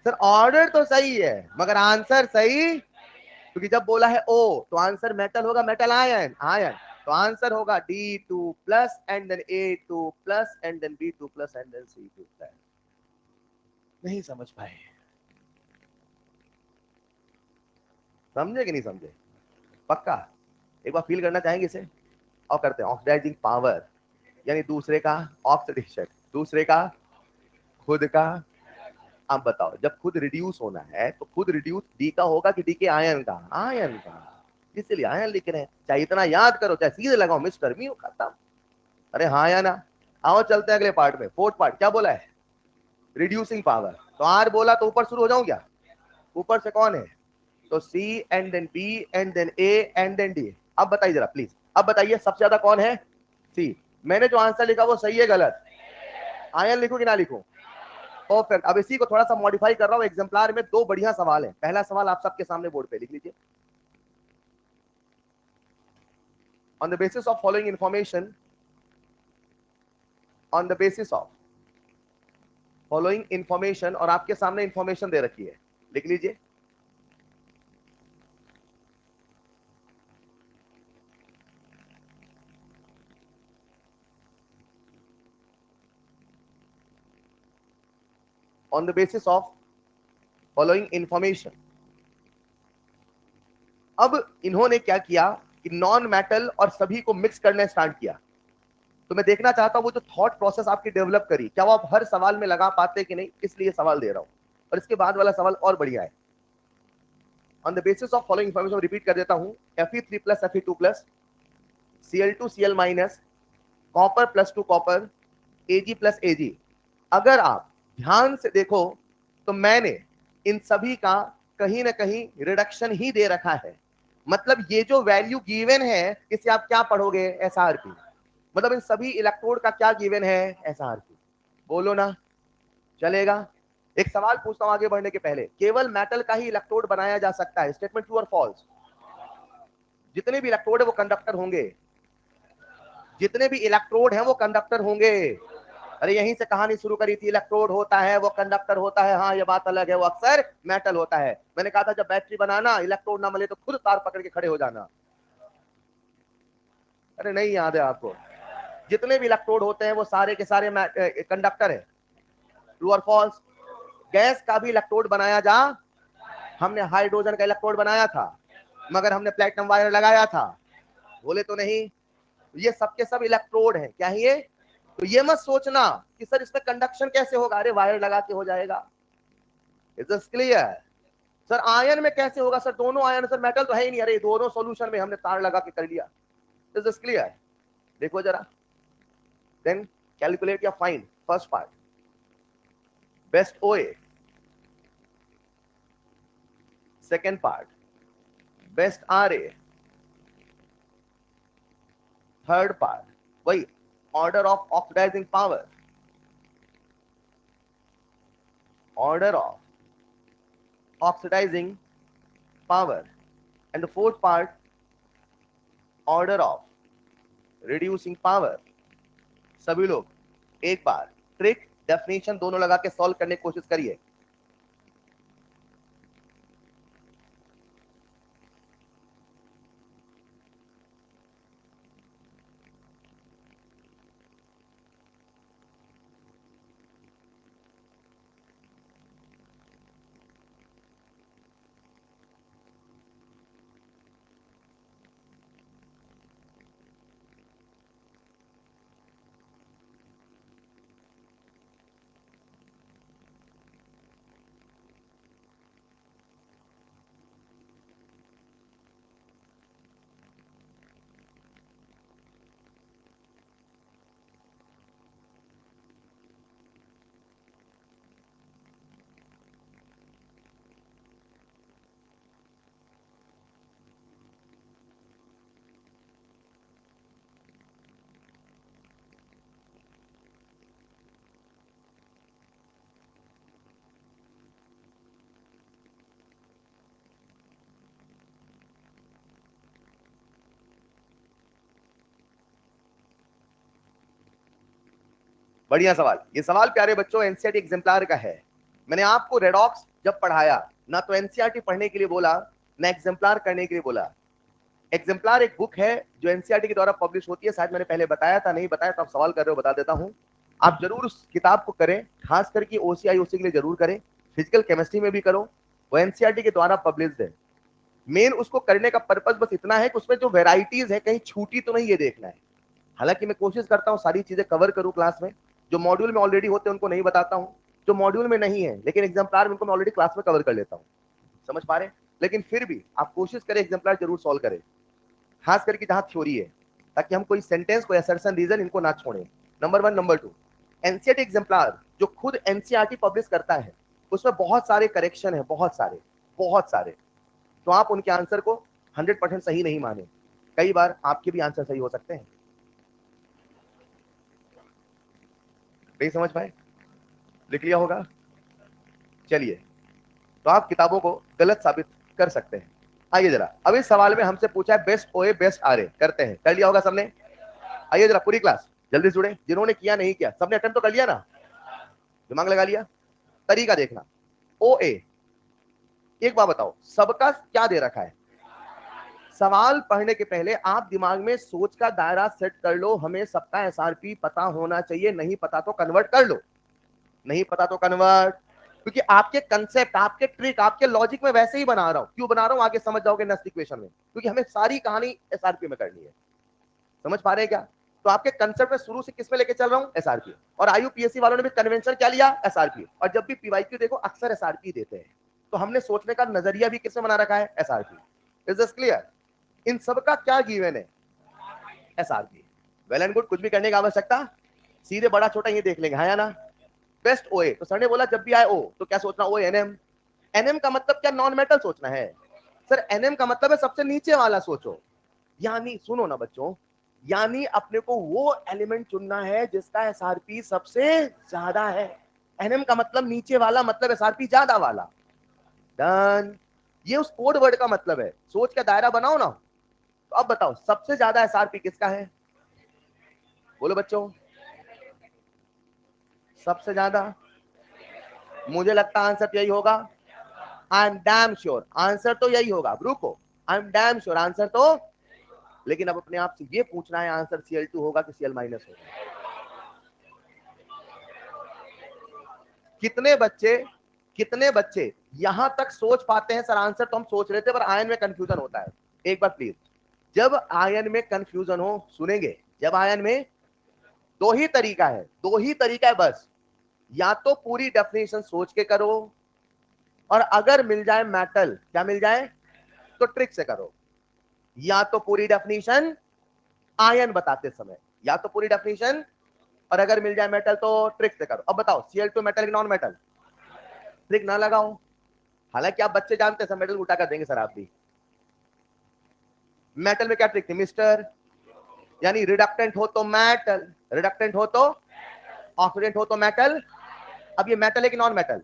सर ऑर्डर तो सही है मगर आंसर सही, क्योंकि जब बोला है ओ तो आंसर मेटल होगा, मेटल आयन, आयन, तो आंसर होगा D2+ and then A2+ and then B2+ and then C2+। नहीं समझ पाए, समझे कि नहीं समझे, पक्का एक बार फील करना चाहेंगे इसे, और करते हैं। ऑक्सीडाइजिंग पावर यानी दूसरे का ऑक्सीडेशन, दूसरे का खुद का। आप बताओ जब खुद रिड्यूस होना है तो खुद रिड्यूस डी का होगा कि डी के आयन का, आयन का, इसलिए आयन लिख रहे हैं, चाहे इतना याद करो चाहे सीधे लगाओ, मिस्टर मी खत्म। अरे हाँ या ना, आओ चलते हैं अगले पार्ट में। फोर्थ पार्ट क्या बोला है, रिड्यूसिंग पावर, तो आर बोला तो ऊपर शुरू हो जाऊं क्या, ऊपर से कौन है, तो C and then B and then A and then D. अब बताइए जरा प्लीज, अब बताइए सबसे ज्यादा कौन है, सी। मैंने जो आंसर लिखा वो सही है गलत, आयन लिखूं कि ना लिखूं, परफेक्ट। अब इसी को थोड़ा सा मॉडिफाई कर रहा हूं, एग्जाम्पलार में दो बढ़िया सवाल है। पहला सवाल आप सबके सामने बोर्ड पे लिख लीजिए, on the basis of following information, on the basis of following information, और आपके सामने इंफॉर्मेशन दे रखी है, लिख लीजिए। On the basis of following information, अब इन्होंने क्या किया कि नॉन मेटल और सभी को मिक्स करना स्टार्ट किया। तो मैं देखना चाहता हूं वो जो थॉट प्रोसेस आपकी डेवलप करी, क्या वो आप हर सवाल में लगा पाते कि नहीं, इसलिए सवाल दे रहा हूं। और इसके बाद वाला सवाल और बढ़िया है, on the basis of following information, repeat कर देता हूं, Fe3+ Fe2+, Cl2 Cl-, copper +2 copper, Ag+Ag। अगर आप ध्यान से देखो तो मैंने इन सभी का कहीं ना कहीं रिडक्शन ही दे रखा है। मतलब ये जो वैल्यू गिवन है इसे आप क्या पढ़ोगे, एसआरपी। मतलब इन सभी इलेक्ट्रोड का क्या गिवन है, एसआरपी। बोलो ना, चलेगा। एक सवाल पूछता हूं आगे बढ़ने के पहले, केवल मेटल का ही इलेक्ट्रोड बनाया जा सकता है, स्टेटमेंट ट्रू और फॉल्स? जितने भी इलेक्ट्रोड है वो कंडक्टर होंगे, जितने भी इलेक्ट्रोड हैं वो कंडक्टर होंगे। अरे यहीं से कहानी शुरू करी थी, इलेक्ट्रोड होता है वो कंडक्टर होता है, हाँ ये बात अलग है, वो अक्सर मेटल होता है। मैंने कहा था जब बैटरी बनाना, इलेक्ट्रोड ना मिले तो खुद तार पकड़ के खड़े हो जाना। अरे नहीं याद है आपको? जितने भी इलेक्ट्रोड होते हैं वो सारे के सारे कंडक्टर है। ट्रू और फॉल्स? गैस का भी इलेक्ट्रोड बनाया जा, हमने हाइड्रोजन का इलेक्ट्रोड बनाया था मगर हमने प्लेटिनम वायर लगाया था, बोले तो नहीं? ये सब के सब इलेक्ट्रोड है, क्या है ये? तो ये मत सोचना कि सर इसमें कंडक्शन कैसे होगा, अरे वायर लगा के हो जाएगा। Is this clear? Sir ion में कैसे होगा, सर दोनों आयन, सर मेटल तो है ही नहीं, अरे दोनों सॉल्यूशन में हमने तार लगा के कर लिया। Is this clear? देखो जरा, देन कैलकुलेट या फाइंड फर्स्ट पार्ट, बेस्ट ओए। Second part, best are A. Third part वही, order of oxidising power, order of oxidising power. And the fourth part, order of reducing power. सभी लोग एक बार ट्रिक डेफिनेशन दोनों लगा के सॉल्व करने की कोशिश करिए। बढ़िया सवाल। ये सवाल प्यारे बच्चों एनसीईआरटी एग्जाम्पलर का है। मैंने आपको रेडॉक्स जब पढ़ाया ना तो एनसीईआरटी पढ़ने के लिए बोला ना एग्जाम्पलर करने के लिए बोला। एग्जाम्पलर एक बुक है जो एनसीईआरटी के द्वारा पब्लिश होती है, शायद मैंने पहले बताया था, नहीं बताया तो आप सवाल कर रहे हो, बता देता हूं। आप जरूर उस किताब को करें, खास करके ओसीआईओसी के लिए जरूर करें, फिजिकल केमिस्ट्री में भी करो, वो एनसीईआरटी के द्वारा पब्लिश्ड है। मेन उसको करने का पर्पज बस इतना है कि उसमें जो वेराइटीज है कहीं छूटी तो नहीं, ये देखना है। हालांकि मैं कोशिश करता हूं सारी चीजें कवर करूं क्लास में, जो मॉड्यूल में ऑलरेडी होते हैं उनको नहीं बताता हूं, जो मॉड्यूल में नहीं है लेकिन एग्जाम्पलर में उनको मैं ऑलरेडी क्लास में कवर कर लेता हूं। समझ पा रहे हैं? लेकिन फिर भी आप कोशिश करें एग्जाम्पलर जरूर सॉल्व करें, खास करके जहां थ्योरी है, ताकि हम कोई सेंटेंस, कोई असर्शन, रीजन इनको ना छोड़ें। नंबर 1। नंबर 2, एनसीईआरटी एग्जाम्पलर जो खुद एनसीईआरटी पब्लिश करता है उसमें बहुत सारे करेक्शन है, बहुत सारे, बहुत सारे। तो आप उनके आंसर को 100% सही नहीं माने, कई बार आपके भी आंसर सही हो सकते हैं। नहीं समझ पाए? लिख लिया होगा? चलिए, तो आप किताबों को गलत साबित कर सकते हैं। आइए जरा, अब इस सवाल में हमसे पूछा है बेस्ट ओए बेस्ट आरए, करते हैं। कर लिया होगा सबने? आइए जरा पूरी क्लास जल्दी जुड़े, जिन्होंने किया नहीं किया सबने अटेम्प्ट तो कर लिया ना, दिमाग लगा लिया? तरीका देखना, ओ ए, एक बात बताओ सबका क्या दे रखा है? सवाल पढ़ने के पहले आप दिमाग में सोच का दायरा सेट कर लो, हमें सबका एसआरपी पता होना चाहिए, नहीं पता तो कन्वर्ट कर लो, नहीं पता तो कन्वर्ट। क्योंकि आपके कंसेप्ट, आपके ट्रिक, आपके लॉजिक में वैसे ही बना रहा हूं, क्यों बना रहा हूं आगे समझ जाओगे नेक्स्ट इक्वेशन में, क्योंकि हमें सारी कहानी एसआरपी में करनी है। समझ पा रहे हैं क्या? तो आपके कंसेप्ट में शुरू से किसमें लेके चल रहा हूं, एसआरपी। और आईयूपीएससी वालों ने भी कन्वेंशन क्या लिया, एसआरपी। और जब भी पीवाईक्यू देखो अक्सर एसआरपी देते हैं, तो हमने सोचने का नजरिया भी किसमें बना रखा है, एसआरपी। Is this clear? इन सब का क्या गिवन है? SRP। वेल एंड गुड, कुछ भी करने की आवश्यकता, सीधे बड़ा छोटा ये देख लेंगे, हाँ या ना। बेस्ट OA, तो सर ने बोला जब भी आए O तो क्या सोचना, O NM। NM का मतलब क्या, नॉन मेटल सोचना है सर। NM का मतलब है सबसे नीचे वाला सोचो, यानी सुनो ना बच्चों, यानी अपने को वो एलिमेंट चुनना है जिसका SRP सबसे ज्यादा है। NM का मतलब नीचे वाला, मतलब SRP ज्यादा वाला। डन, ये उस कोड वर्ड का मतलब है। सोच का दायरा बनाओ ना। तो अब बताओ सबसे ज्यादा SRP किसका है, बोलो बच्चों। सबसे ज्यादा, मुझे लगता आंसर यही होगा। आई एम डैम श्योर आंसर तो यही होगा, रुको, आई एम डैम श्योर आंसर तो। लेकिन अब अपने आप से ये पूछना है आंसर Cl2 होगा कि Cl- होगा। कितने बच्चे यहां तक सोच पाते हैं, सर आंसर तो हम सोच रहे थे पर आयन में कंफ्यूजन होता है। एक बार प्लीज, जब आयन में कंफ्यूजन हो, सुनेंगे, जब आयन में दो ही तरीका है, दो ही तरीका है बस, या तो पूरी डेफिनेशन सोच के करो, और अगर मिल जाए मेटल, क्या मिल जाए, तो ट्रिक से करो। या तो पूरी डेफिनेशन आयन बताते समय, या तो पूरी डेफिनेशन, और अगर मिल जाए मेटल तो ट्रिक से करो। अब बताओ Cl2 मेटल कि नॉन मेटल, ट्रिक ना लगाओ। हालांकि आप बच्चे जानते हैं सर, मेटल उठा कर देंगे सर आप भी। मेटल में क्या ट्रिक थी मिस्टर, यानी रिडक्टेंट हो तो मेटल, रिडक्टेंट हो तो ऑक्सीडेंट हो तो मेटल। अब ये मेटल है कि नॉन मेटल,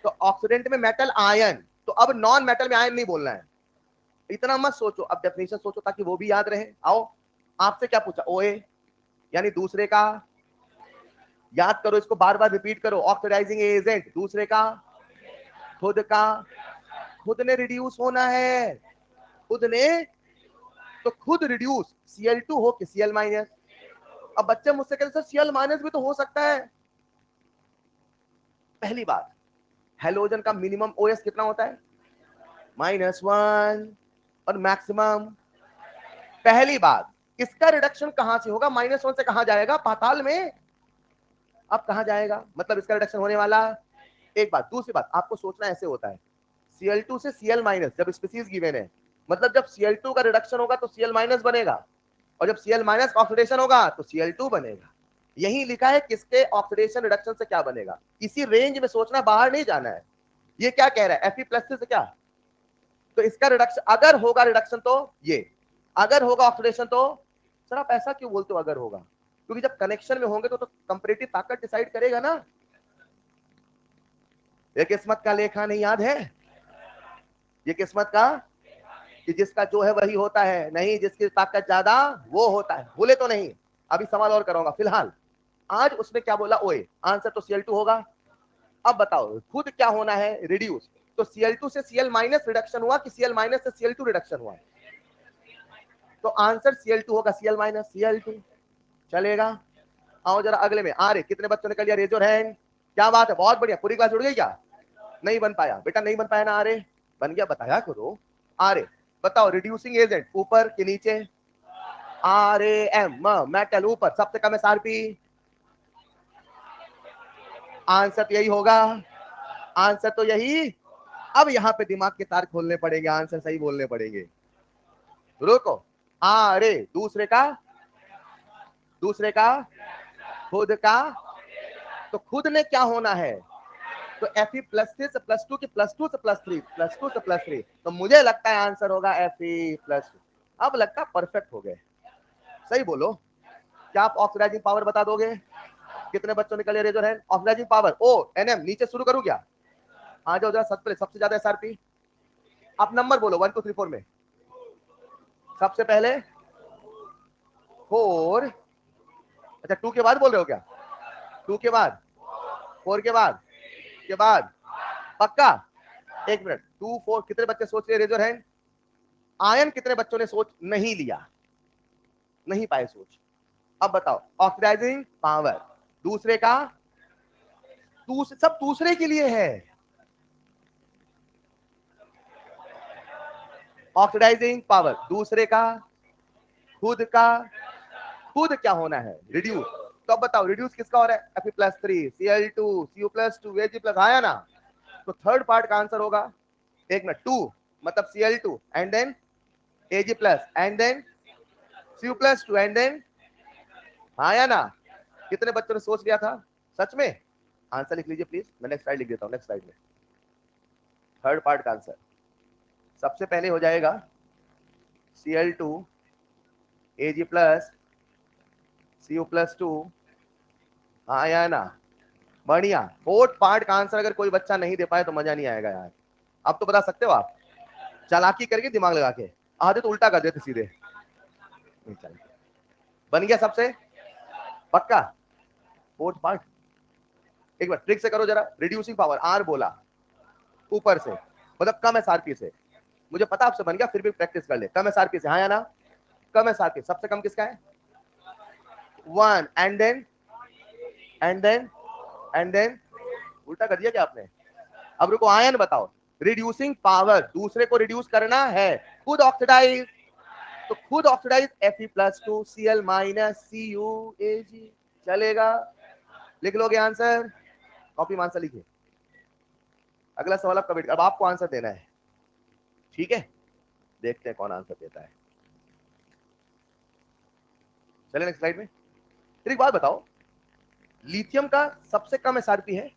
तो ऑक्सीडेंट में मेटल आयन, तो अब नॉन मेटल में आयन नहीं बोलना है। इतना मत सोचो, अब डेफिनेशन सोचो ताकि वो भी याद रहे। आओ, आपसे क्या पूछा, OA यानी दूसरे का, याद करो इसको, बार बार रिपीट करो, ऑक्सीडाइजिंग एजेंट दूसरे का, खुद का, खुद ने रिड्यूस होना है, खुद ने, तो खुद रिड्यूस Cl2 हो कि Cl-। अब बच्चे मुझसे कहते सर Cl- भी तो हो सकता है। पहली बात, हेलोजन का मिनिमम OS कितना होता है, -1, और मैक्सिमम, पहली बात, इसका रिडक्शन कहां से होगा, -1 से कहां जाएगा, पाताल में। अब कहां जाएगा, मतलब इसका रिडक्शन होने वाला। एक बात, दूसरी बात, आपको सोचना ऐसे होता है, Cl2 से Cl- जब स्पीसीज गिवन है, मतलब जब Cl2 का रिडक्शन होगा तो Cl- बनेगा, और जब Cl- का ऑक्सीडेशन होगा तो Cl2 बनेगा। यही लिखा है किसके ऑक्सीडेशन रिडक्शन से क्या बनेगा, इसी रेंज में सोचना, बाहर नहीं जाना है। ये क्या कह रहा है, Fe+ से क्या, तो इसका रिडक्शन अगर होगा, रिडक्शन तो ये, अगर होगा ऑक्सीडेशन तो। सर आप ऐसा क्यों बोलते हो अगर होगा, क्योंकि जब कनेक्शन में होंगे तो कंपैरेटिव ताकत डिसाइड करेगा ना। ये किस्मत का लेखा नहीं याद है, ये किस्मत का, कि जिसका जो है वही होता है, नहीं जिसकी ताकत ज्यादा वो होता है, भूले तो नहीं। अभी सवाल और करूंगा, फिलहाल आज उसने क्या बोला, OA, आंसर तो Cl2 होगा। अब बताओ खुद क्या होना है, रिड्यूस, तो Cl2 से Cl- रिडक्शन हुआ कि Cl- से Cl2 रिडक्शन हुआ, तो आंसर Cl2 होगा, Cl- Cl2 चलेगा। आओ जरा अगले में, आ रहे, कितने बच्चों ने कर लिया, रेज योर हैंड। क्या बात है, बहुत बढ़िया, पूरी क्लास जुड़ गई क्या, नहीं बन पाया बेटा, नहीं बन पाया ना, आ रहे, बन गया, बताया करो। आ रहे, बताओ रिड्यूसिंग एजेंट ऊपर के नीचे, RAM, मेटल ऊपर, सबसे कम SRP, आंसर तो यही होगा, आंसर तो यही। अब यहां पे दिमाग के तार खोलने पड़ेंगे, आंसर सही बोलने पड़ेंगे। रुको, रे दूसरे का, दूसरे का, खुद का, तो खुद ने क्या होना है, तो Fe+ से +2 की +2 से +3, +2 से +3, तो मुझे लगता है आंसर होगा Fe+। अब लगता है परफेक्ट हो गए, सही बोलो। क्या आप ऑक्सीडाइजिंग पावर बता दोगे, कितने बच्चों ने कलियर रेजर है, ऑक्सीडाइजिंग पावर O NM, नीचे शुरू करूं क्या, आ जाओ जरा, सबसे ज्यादा SRP, आप नंबर बोलो 1 2 3 4 में, सबसे पहले 4, अच्छा 2 के बाद बोल रहे हो क्या, 2 के बाद, 4 के बाद पक्का। एक मिनट, 2 4 कितने बच्चे सोच रहे रेजर हैंड, आयन कितने बच्चों ने सोच नहीं लिया, नहीं पाए सोच। अब बताओ ऑक्सीडाइजिंग पावर दूसरे का, सब दूसरे के लिए है, ऑक्सीडाइजिंग पावर दूसरे का, खुद का, खुद क्या होना है, रिड्यूस। तो अब बताओ रिड्यूस किसका हो रहा है, Fe+3 Cl2 Cu+2 Ag+ आया ना, तो थर्ड पार्ट का आंसर होगा, एक मिनट, 2 मतलब Cl2 and then Ag+ and then Cu+2 and then, हाँ या ना? कितने बच्चों ने सोच लिया था? सच में? आंसर लिख लीजिए प्लीज, मैं नेक्स्ट स्लाइड लिख देता हूं, नेक्स्ट स्लाइड में थर्ड पार्ट का आंसर सबसे पहले हो जाएगा Cl2 Ag प्लस Cu+2, हाँ या ना? बढ़िया। फोर्थ पार्ट का आंसर अगर कोई बच्चा नहीं दे पाए तो मजा नहीं आएगा यार। अब तो बता सकते हो आप, चालाकी करके दिमाग लगा के, आधे तो उल्टा कर देते सीधे। बन गया सबसे पक्का फोर्थ पार्ट? एक बार ट्रिक से करो जरा। रिड्यूसिंग पावर आर बोला ऊपर से, मतलब कम एसआरपी से। मुझे पता आपसे बन गया, फिर भी प्रैक्टिस कर ले। कम एसआरपी से, हाँ या ना? कम एसआरपी सबसे कम किसका है? 1 and then and then and then, उल्टा कर दिया क्या आपने? अब रुको, आयन बताओ। रिड्यूसिंग पावर, दूसरे को रिड्यूस करना है, खुद ऑक्सीडाइज, तो खुद ऑक्सीडाइज Fe+2Cl - CuAg चलेगा। लिख लोगे आंसर? कॉपी में आंसर लिखिए। अगला सवाल आपका बेटा, अब आपको आंसर देना है, ठीक है? देखते हैं कौन आंसर देता है। चले नेक्स्ट स्लाइड में। फिर एक बात बताओ, लिथियम का सबसे कम एसआरपी है,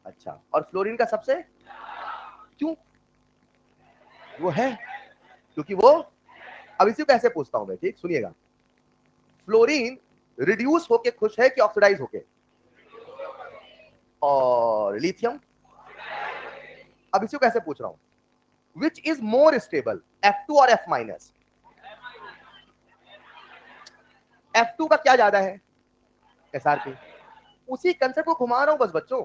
अच्छा, और फ्लोरीन का सबसे, क्यों? वो है क्योंकि वो, अब इसी को ऐसे पूछता हूं मैं, ठीक सुनिएगा। फ्लोरीन रिड्यूस होके खुश है कि ऑक्सीडाइज होके? और लिथियम, अब इसी को कैसे पूछ रहा हूं, which is more stable, F2 और F-? F2 का क्या ज्यादा है एसआरपी? उसी कंसेप्ट को घुमा रहा हूं बस बच्चों।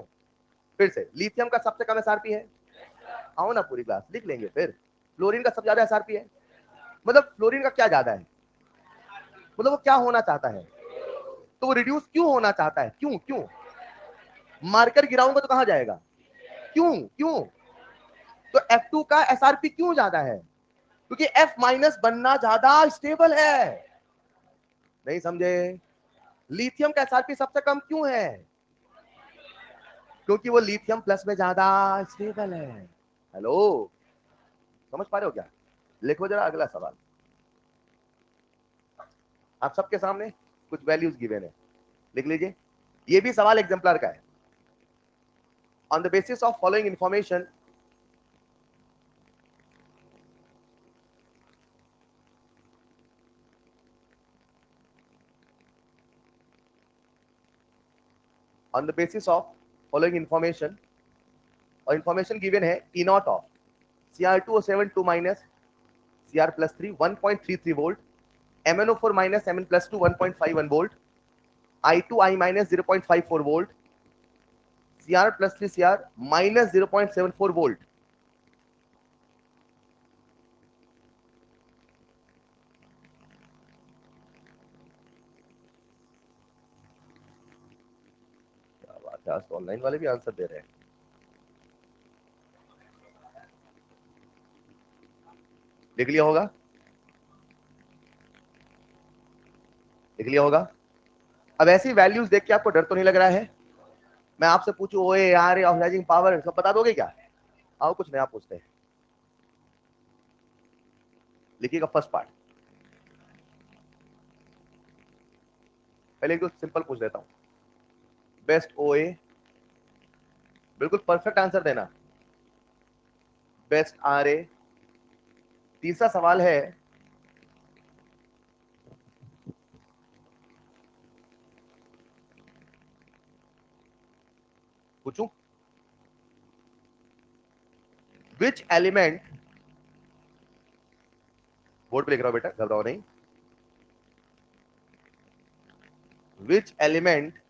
फिर से, लिथियम का सबसे कम एसआरपी है, आओ ना पूरी क्लास लिख लेंगे। फिर फ्लोरीन का सबसे ज्यादा एसआरपी है, मतलब फ्लोरीन का क्या ज्यादा है, मतलब वो क्या होना चाहता है, तो वो रिड्यूस क्यों होना चाहता है, क्यों क्यों? मार्कर गिराऊंगा तो कहां जाएगा, क्यों क्यों? तो F2 का एसआरपी क्यों ज्यादा है? क्योंकि F- बनना ज्यादा स्टेबल है। नहीं समझे? लिथियम का एसआरपी सबसे कम क्यों है? क्योंकि वो लिथियम प्लस में ज्यादा स्टेबल है। हेलो, समझ पा रहे हो क्या? लिखो जरा अगला सवाल, आप सबके सामने कुछ वैल्यूज गिवन है, लिख लीजिए। ये भी सवाल एग्जाम्पलर का है। On the basis of following information, on the basis of following information, और इंफॉर्मेशन गिवन है E not of Cr2O7 2 minus Cr+3 1.33 volt, MnO4 minus Mn+2 1.51 volt, I2I minus 0.54 volt, Cr+3 Cr minus 0.74 volt. क्या बात है, आज तो ऑनलाइन वाले भी आंसर दे रहे हैं। लिख लिया होगा, लिख लिया होगा। अब ऐसी वैल्यूज देख के आपको डर तो नहीं लग रहा है? मैं आपसे पूछूं ओए यार ऑक्सीडाइजिंग पावर सब बता दोगे क्या? आओ कुछ नया पूछते हैं। लिखिएगा फर्स्ट पार्ट, पहले एक दो सिंपल पूछ देता हूं। बेस्ट ओए, बिल्कुल परफेक्ट आंसर देना। Best RA. तीसरा सवाल है, पूछूं, विच एलिमेंट, बोर्ड पे लिख रहा हूं बेटा, घबराओ नहीं। Which element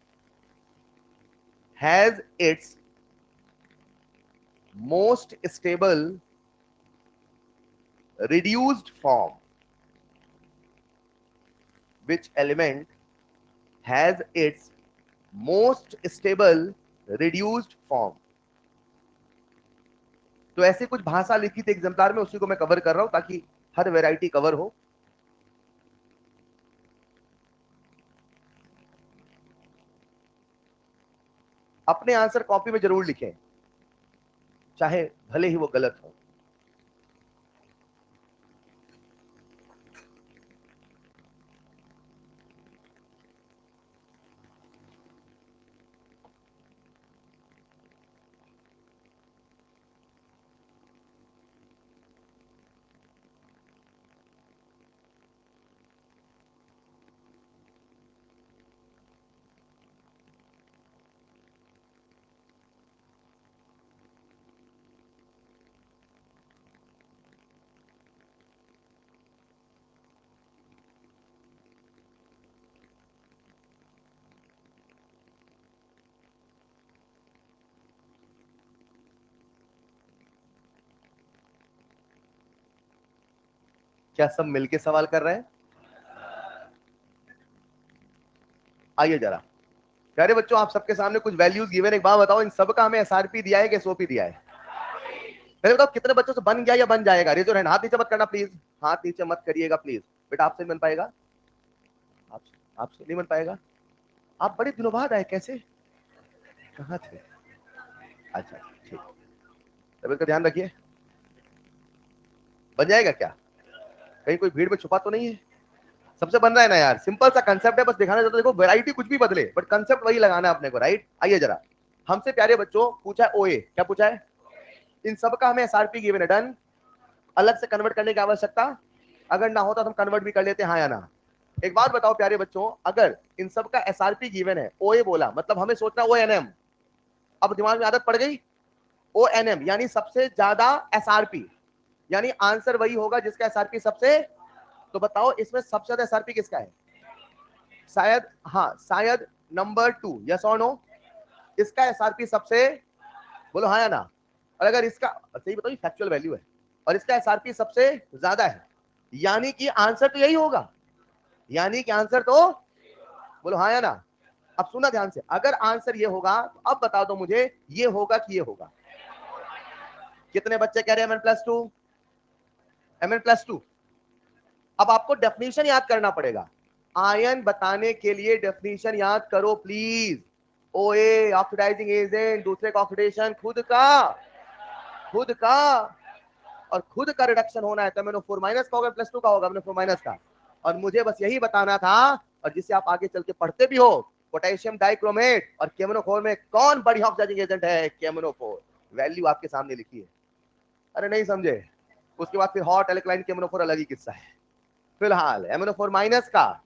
has its most stable reduced form? Which element has its most stable reduced form? तो ऐसे कुछ भाषा लिखी थी एग्जाम्पलर में, उसी को मैं कवर कर रहा हूं ताकि हर वैरायटी कवर हो। अपने आंसर कॉपी में जरूर लिखें, चाहे भले ही वो गलत हो। क्या सब मिलके सवाल कर रहे हैं? आइए जरा प्यारे बच्चों, आप सबके सामने कुछ वैल्यूज गिवन। एक बात बताओ, इन सब का हमें एसआरपी दिया है कि एसओपी दिया है? पहले बताओ कितने बच्चों से बन गया या बन जाएगा? Raise your hand. हाथ नीचे मत करना प्लीज, हाथ नीचे मत करिएगा प्लीज। बेटा आपसे नहीं बन पाएगा, आपसे नहीं बन पाएगा। आप बड़े दिनों बाद आए, कैसे, कहाँ थे? अच्छा ठीक, तबियत का ध्यान रखिए। बन जाएगा क्या? कहीं कोई भीड़ में छुपा तो नहीं है? सबसे बन रहा है ना यार, सिंपल सा कंसेप्ट है, बस दिखाना चाहता हूं। देखो वैरायटी कुछ भी बदले बट कंसेप्ट वही लगाना है अपने को, राइट? आइए जरा, हमसे प्यारे बच्चों पूछा है ओए, क्या पूछा है? इन सब का हमें एसआरपी गिवन है, डन। अलग से कन्वर्ट करने की आवश्यकता अगर ना होता तो हम कन्वर्ट भी कर लेते, हाँ या ना? एक बात बताओ प्यारे बच्चों, अगर इन सब का एसआरपी गिवन है, ओए बोला मतलब हमें सोचना ओ एन एम। अब दिमाग में आदत पड़ गई, ओ एन एम यानी सबसे ज्यादा एसआरपी, यानी आंसर वही होगा जिसका एसआरपी सबसे। तो बताओ इसमें सबसे ज्यादा एसआरपी किसका है? शायद, हाँ शायद नंबर 2, यस और नो? इसका एसआरपी सबसे, बोलो हाँ या ना? और अगर इसका, सही बताओ फैक्चुअल वैल्यू है और इसका एसआरपी सबसे ज्यादा है, यानी कि आंसर तो यही होगा, यानी कि आंसर तो, बोलो हाँ या ना? अब सुना ध्यान से, अगर आंसर ये होगा तो अब बता दो मुझे ये होगा कि ये होगा? कितने बच्चे कह रहे हैं Mn+2? Mn+2। अब आपको डेफिनेशन याद करना पड़ेगा। आयन बताने के लिए डेफिनेशन याद करो प्लीज। ओए ऑक्सीडाइजिंग एजेंट, दूसरे का ऑक्सीडेशन, खुद का और खुद का रिडक्शन होना है तो MnO4 माइनस का होगा, +2 का होगा, MnO4 माइनस का। और मुझे बस यही बताना था, और जिसे आप आगे चल के पढ़ते भी हो, पोटेशियम डाइक्रोमेट और KMnO4 में कौन बड़ी ऑक्सीडाइजिंग एजेंट है? KMnO4। वैल्यू आपके सामने लिखी है। अरे नहीं समझे? उसके बाद फिर हॉट एल्कलाइन KMnO4 अलग ही किस्सा है। फिलहाल MnO4 माइनस का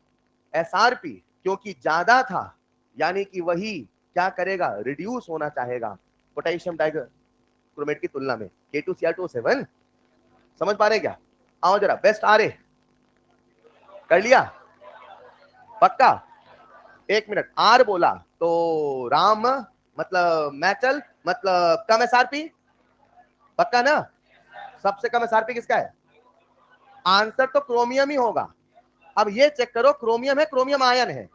एसआरपी क्योंकि ज्यादा था, यानी कि वही क्या करेगा? रिड्यूस होना चाहेगा पोटेशियम डाइक्रोमेट की तुलना में, K2Cr2O7। समझ पा रहे क्या? आओ जरा, बेस्ट आ रहे, कर लिया पक्का? एक मिनट, आर बोला तो राम मतलब मेटल मतलब कम एसआरपी, पक्का ना? सबसे कम एसआरपी किसका है? आंसर तो क्रोमियम ही होगा। अब ये चेक करो, क्रोमियम है, क्रोमियम आयन है,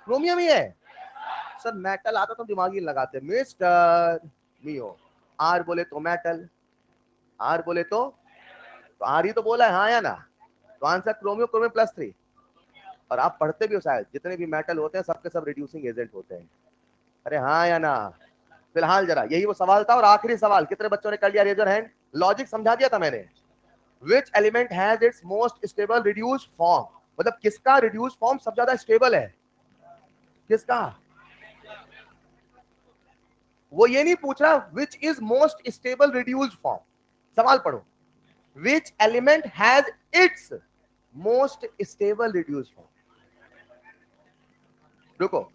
क्रोमियम ही है। सर मेटल आता तो दिमाग ही लगाते मिस्टर मियो। आर बोले तो मेटल, आर बोले तो आर ही तो बोला है, हाँ या ना? तो आंसर क्रोमियो, क्रोमियम +3। और आप पढ़ते भी हो शायद, जितने भी मेटल होते हैं सबके सब रिड्यूसिंग एजेंट होते हैं। अरे हाँ या ना? फिलहाल जरा यही वो सवाल था। और आखिरी सवाल, कितने बच्चों ने कर लिया रेजर हैंड? लॉजिक समझा दिया था मैंने। Which element has its most stable reduced form, मतलब किसका रिड्यूस्ड फॉर्म सबसे ज्यादा स्टेबल है? किसका? वो ये नहीं पूछ रहा which is most stable reduced form, सवाल पढ़ो। Which element has its most stable reduced form. रुको,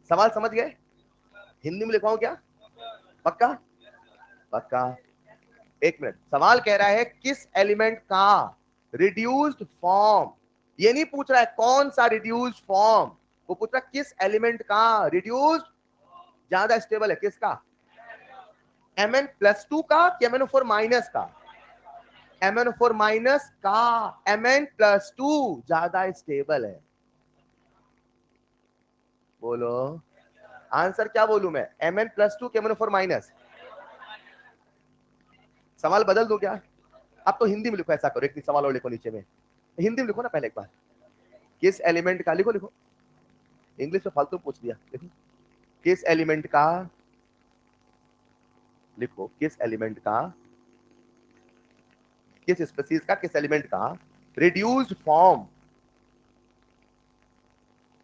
सवाल समझ गए? हिंदी में लिखवाऊं क्या? पक्का? पक्का। एक मिनट, सवाल कह रहा है किस एलिमेंट का रिड्यूस्ड फॉर्म, ये नहीं पूछ रहा है कौन सा रिड्यूस्ड फॉर्म, वो पूछ रहा है किस एलिमेंट का रिड्यूस्ड ज्यादा स्टेबल है? किसका? Mn+2 का कि MnO4 माइनस का? MnO4 माइनस का। Mn+2 ज्यादा स्टेबल है। बोलो आंसर क्या बोलूं मैं? Mn+2 कि MnO4 माइनस? सवाल बदल दो क्या? अब तो हिंदी में लिखो, ऐसा करो, एक सवाल और लिखो नीचे में, हिंदी में लिखो ना पहले एक बार। किस एलिमेंट का, लिखो लिखो, इंग्लिश में फालतू पूछ दिया, लिखो किस एलिमेंट का, लिखो किस एलिमेंट का, किस स्पीसीज का, किस एलिमेंट का रिड्यूस्ड फॉर्म,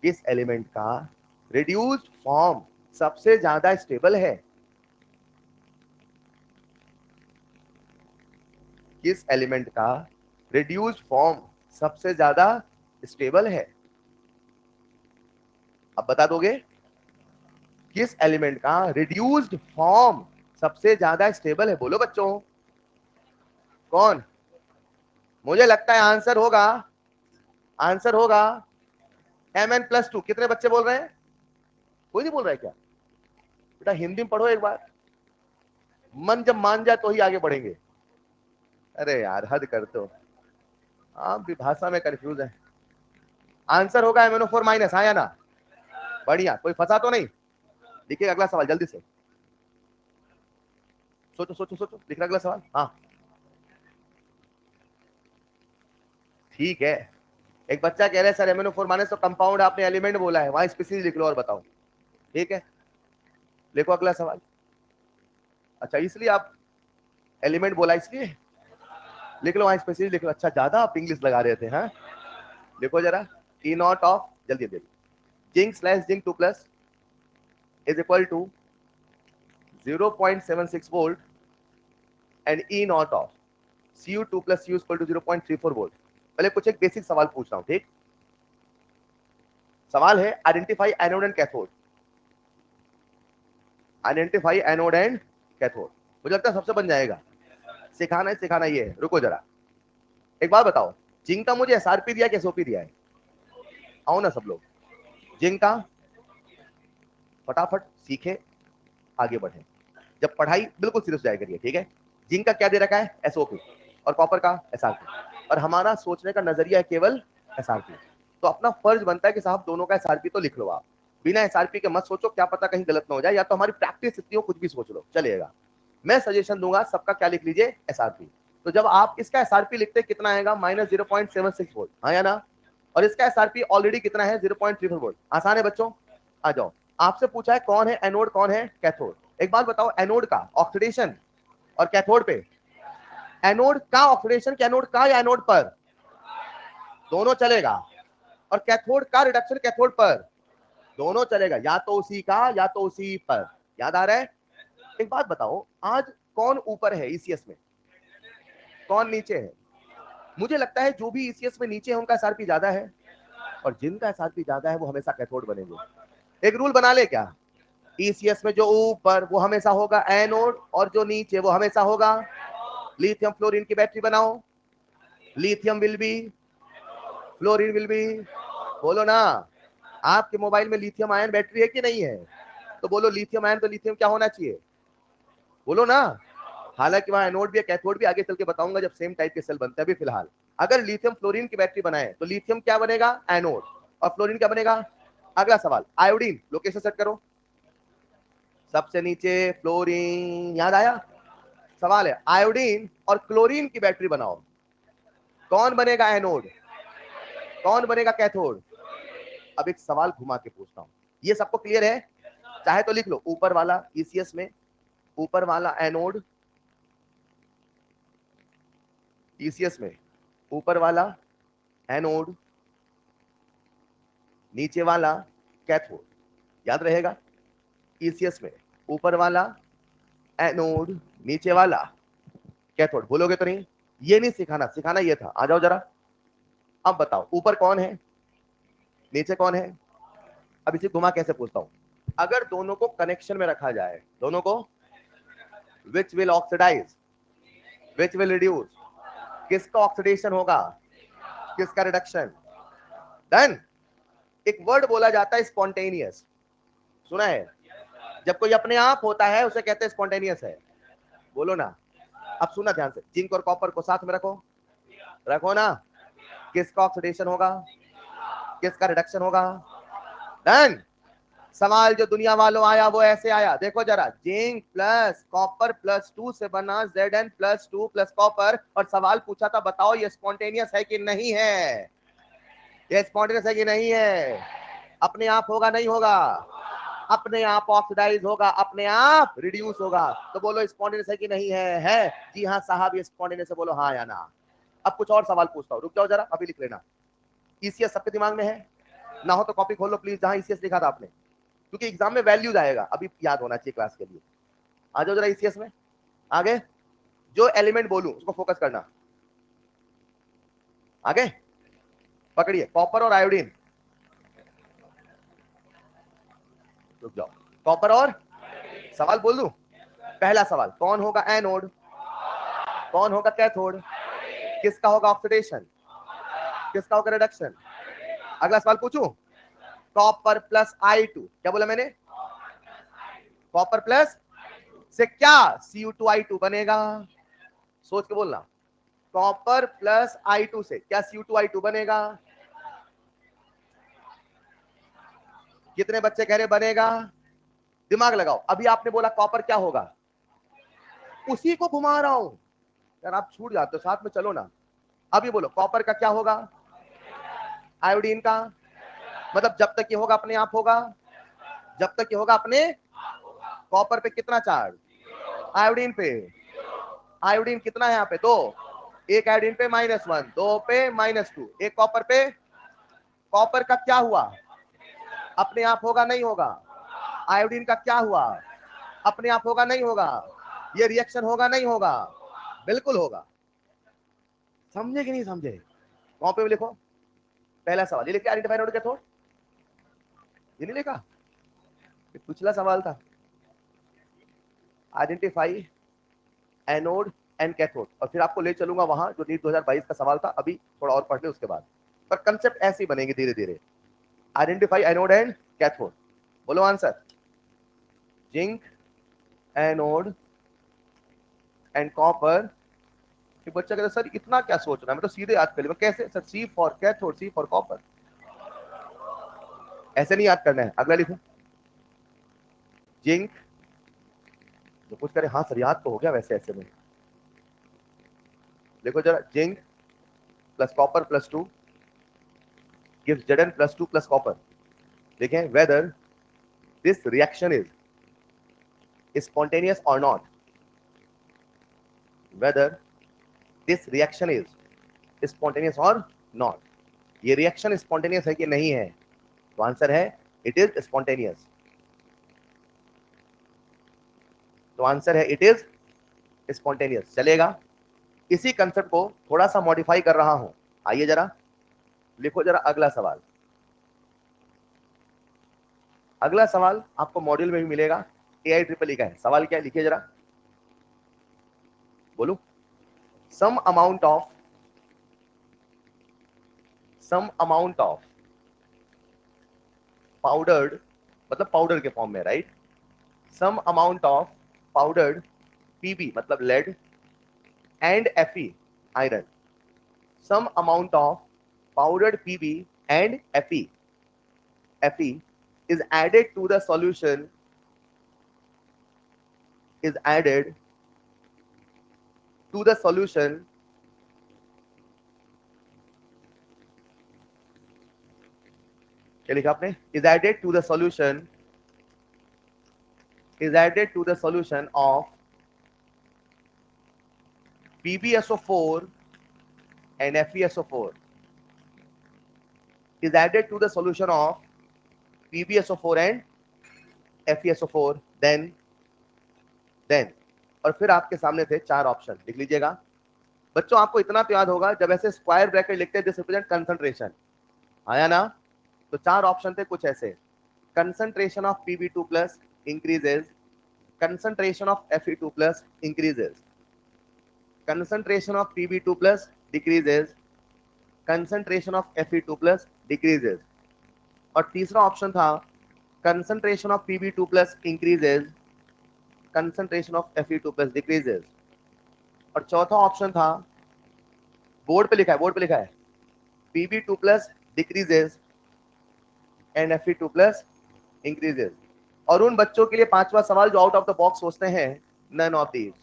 किस एलिमेंट का रिड्यूस्ड फॉर्म सबसे ज्यादा स्टेबल है? किस एलिमेंट का रिड्यूस्ड फॉर्म सबसे ज्यादा स्टेबल है? अब बता दोगे? किस एलिमेंट का रिड्यूस्ड फॉर्म सबसे ज्यादा स्टेबल है? बोलो बच्चों, कौन? मुझे लगता है आंसर होगा, आंसर होगा Mn+2। कितने बच्चे बोल रहे हैं? कोई नहीं बोल रहा है क्या? बेटा हिंदी में पढ़ो एक बार, मन जब मान जाए तो ही आगे बढ़ेंगे। अरे यार हद करते हो। आप भी भाषा में कंफ्यूज है। आंसर होगा MnO4 माइनस, हाँ या ना? बढ़िया, कोई फंसा तो नहीं? देखिए अगला सवाल जल्दी से, सोचो सोचो सोचो, लिख रहा अगला सवाल। हाँ ठीक है। एक बच्चा कह रहा है सर MnO4 माइनस तो कंपाउंड, आपने एलिमेंट बोला है, वहां स्पीसीज लिख लो और बताओ। ठीक है, देखो अगला सवाल। अच्छा इसलिए आप एलिमेंट बोला, इसलिए लिख लो वहां स्पीसीज लिख लो। अच्छा ज्यादा आप इंग्लिश लगा रहे थे, हाँ? देखो जरा, ई नॉट ऑफ, जल्दी जल्दी, zinc slash zinc 2 plus is equal to 0.76 volt and E naught of Cu2 plus Cu equal to 0.34 volt. पहले कुछ एक बेसिक सवाल पूछ रहा हूं, ठीक? सवाल है identify anode and cathode. Identify anode and cathode, मुझे लगता है सबसे बन जाएगा। सिखाना है, सिखाना ये है। रुको जरा, एक बात बताओ, जिंक का मुझे SRP दिया कि SOP दिया है? आओ ना सब लोग, जिंक का फटाफट सीखे, आगे बढ़े। जब पढ़ाई बिल्कुल सीरियस जाया करिए, ठीक है? जिंक का क्या दे रखा है? SOP, और कॉपर का SRP, और हमारा सोचने का नजरिया है केवल SRP। तो अपना फर्ज बनता है कि साहब दोनों का SRP तो लिख लो आप, बिना SRP के मत सोचो, क्या पता कहीं गलत ना हो जाए, या तो हमारी प्रैक्टिस इतनी हो कुछ भी सोच लो, चलेगा। मैं सजेशन दूंगा सबका क्या लिख लीजिए, SRP। तो जब आप इसका SRP लिखते हैं कितना आएगा? माइनस 0.76 वोल्ट, हाँ या ना? और इसका SRP ऑलरेडी कितना है? 0.34 वोल्ट। आसान है बच्चों, आ जाओ। आपसे पूछा है कौन है एनोड कौन है कैथोड। एक बात बताओ, एनोड का ऑक्सीडेशन और कैथोड पे, एनोड का ऑक्सीडेशन कैनोड का या एनोड पर? दोनों चलेगा। और कैथोड का रिडक्शन कैथोड पर? दोनों चलेगा, या तो उसी का या तो उसी पर। याद आ रहा है? एक बात बताओ, आज कौन ऊपर है ईसीएस में, कौन नीचे है? मुझे लगता है जो भी ईसीएस में नीचे है उनका एसआरपी ज्यादा है, और जिनका एसआरपी ज्यादा है वो हमेशा कैथोड बनेंगे। एक रूल बना ले क्या, ईसीएस में जो ऊपर वो हमेशा होगा एनोड, और जो नीचे वो हमेशा होगा। लिथियम फ्लोरीन की बैटरी बनाओ, lithium will be, fluorine will be. बोलो ना, आपके मोबाइल में लिथियम आयन बैटरी है कि नहीं है? तो बोलो लिथियम आयन, तो लिथियम क्या होना चाहिए? बोलो ना। हालांकि वहां एनोड भी है कैथोड भी, आगे चल के बताऊंगा जब सेम टाइप के सेल बनते हैं। अभी फिलहाल अगर लिथियम फ्लोरीन की बैटरी बनाए तो लिथियम क्या बनेगा? एनोड, और फ्लोरीन क्या बनेगा? अगला सवाल, आयोडीन लोकेशन सेट करो, सबसे नीचे फ्लोरीन, याद आया? सवाल है आयोडीन और क्लोरीन की बैटरी बनाओ, कौन बनेगा एनोड, कौन बनेगा कैथोड? अब एक सवाल घुमा के पूछता हूं, ये सबको क्लियर है? चाहे तो लिख लो, ऊपर वाला ईसीएस में ऊपर वाला एनोड, ईसीएस में ऊपर वाला एनोड, नीचे वाला कैथोड। याद रहेगा? ईसीएस में ऊपर वाला एनोड, नीचे वाला कैथोड। भूलोगे तो नहीं? ये नहीं सिखाना, सिखाना ये था। आ जाओ जरा, अब बताओ ऊपर कौन है, नीचे कौन है? अब इसे घुमा कैसे पूछता हूं, अगर दोनों को कनेक्शन में रखा जाए, दोनों को, which will oxidise, which will reduce, किसका ऑक्सीडेशन होगा, किसका रिडक्शन? डन। एक वर्ड बोला जाता है स्पॉन्टेनियस, सुना है? जब कोई अपने आप होता है उसे कहते हैं स्पॉन्टेनियस है। बोलो ना। अब सुना ध्यान से, जिंक और कॉपर को साथ में रखो, रखो ना। किसका ऑक्सीडेशन होगा, किसका रिडक्शन होगा? डन। सवाल जो दुनिया वालों आया वो ऐसे आया, देखो जरा, जिंक प्लस कॉपर प्लस 2 से बना Zn प्लस 2 प्लस कॉपर, और सवाल पूछा था बताओ ये स्पॉन्टेनियस है कि नहीं है? ये स्पॉन्टेनियस है कि नहीं है? अपने आप होगा नहीं होगा? अपने आप ऑक्सीडाइज होगा, अपने आप रिड्यूस होगा। तो बोलो स्पॉन्टेनियस है कि नहीं है? है जी हाँ साहब, ये स्पॉन्टेनियस है, बोलो हाँ या ना। अब कुछ और सवाल पूछता हूँ, रुक जाओ जरा, अभी लिख लेना। ईसीएस सबके दिमाग में है ना? हो तो कॉपी खोल लो प्लीज, जहां ईसीएस लिखा था आपने, क्योंकि एग्जाम में वैल्यूज आएगा, अभी याद होना चाहिए क्लास के लिए। आ जाओ जरा ईसीएस में, आगे जो एलिमेंट बोलूं उसको फोकस करना। आगे पकड़िए, कॉपर और आयोडीन, रुक जाओ, कॉपर और, सवाल बोल दूं? पहला सवाल, कौन होगा एनोड, कौन होगा कैथोड, किसका होगा ऑक्सीडेशन, किसका होगा रिडक्शन? अगला सवाल पूछूं, कॉपर प्लस I2, क्या बोला मैंने? कॉपर प्लस से क्या Cu2I2 बनेगा? सोच के बोलना। कॉपर प्लस I2 से क्या Cu2I2 बनेगा? कितने बच्चे कह रहे बनेगा? दिमाग लगाओ। अभी आपने बोला कॉपर क्या होगा, उसी को घुमा रहा हूं यार, आप छूट जाते हो, साथ में चलो ना। अभी बोलो कॉपर का क्या होगा? आयोडीन का, मतलब जब तक ये होगा अपने आप होगा, जब तक ये होगा अपने। कॉपर पे कितना चार्ज? आयोडीन पे, आयोडीन कितना है यहाँ पे? 2, एक आयोडीन पे -1, 2 पे -2, एक कॉपर पे। कॉपर का क्या हुआ? अपने आप होगा नहीं होगा? आयोडीन का क्या हुआ? अपने आप होगा नहीं होगा? ये रिएक्शन होगा नहीं होगा? बिल्कुल होगा। समझे कि नहीं समझे? कॉपी में लिखो पहला सवाल, ये लिखे आइडेंटिफाई नोड कैथोड, ये नहीं लिखा, ये पिछला सवाल था। आइडेंटिफाई एनोड एंड कैथोड, और फिर आपको ले चलूंगा वहां जो नीट 2022 का सवाल था, अभी थोड़ा और पढ़ ले उसके बाद, पर कंसेप्ट ऐसे ही बनेंगे धीरे धीरे। आइडेंटिफाई एनोड एंड कैथोड, बोलो answer. Zinc anode and copper. बच्चा कहता सर इतना क्या सोच रहा है, मैं तो सीधे याद कर लिया। कैसे sir? C for cathode, C for copper. ऐसे नहीं याद करना है, अगला लिखो। जिंक, जो कुछ करे, हाँ सर याद तो हो गया वैसे ऐसे में। देखो जरा, zinc plus copper plus 2 gives Zn plus 2 plus copper. देखें whether this reaction is spontaneous or not, whether this reaction is spontaneous or not. ये रिएक्शन स्पॉन्टेनियस है कि नहीं है? तो आंसर है इट इज स्पॉन्टेनियस। तो आंसर है इट इज स्पॉन्टेनियस। चलेगा? इसी कंसेप्ट को थोड़ा सा मॉडिफाई कर रहा हूं। आइए जरा लिखो जरा अगला सवाल। अगला सवाल आपको मॉड्यूल में भी मिलेगा, AIEEE का है। सवाल क्या है लिखिए जरा, बोलो। सम अमाउंट ऑफ पाउडर्ड, मतलब पाउडर के फॉर्म में, right. Some amount of powdered Pb मतलब lead and Fe iron. Some amount of powdered Pb and Fe is added to the solution, is added to the solution क्या लिखा आपने? is added to the solution, is added to the solution of PbSO4 and FeSO4, is added to the solution of PbSO4 and FeSO4, then और फिर आपके सामने थे 4 ऑप्शन, लिख लीजिएगा बच्चों। आपको इतना तो याद होगा, जब ऐसे स्क्वायर ब्रैकेट लिखते हैं दिस रिप्रेजेंट कंसंट्रेशन, आया ना? तो 4 ऑप्शन थे कुछ ऐसे, concentration of Pb2 plus increases, concentration of Fe2 plus increases, concentration of Pb2 plus decreases, concentration of Fe2 plus decreases, और तीसरा ऑप्शन था concentration of Pb2 plus increases, concentration of Fe2 plus decreases, और चौथा ऑप्शन था, बोर्ड पे लिखा है, बोर्ड पे लिखा है Pb2 plus decreases and Fe2 plus increases। और उन बच्चों के लिए पांचवा सवाल जो आउट ऑफ द बॉक्स सोचते हैं, नन ऑफ दीज।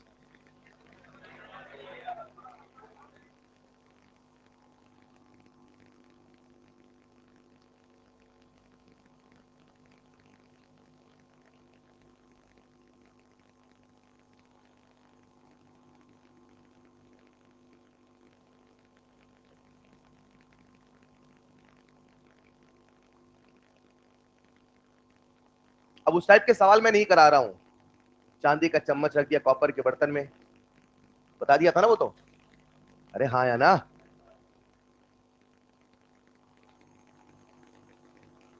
अब उस टाइप के सवाल मैं नहीं करा रहा हूं। चांदी का चम्मच रख दिया कॉपर के बर्तन में, बता दिया था ना वो तो। अरे हाँ या ना?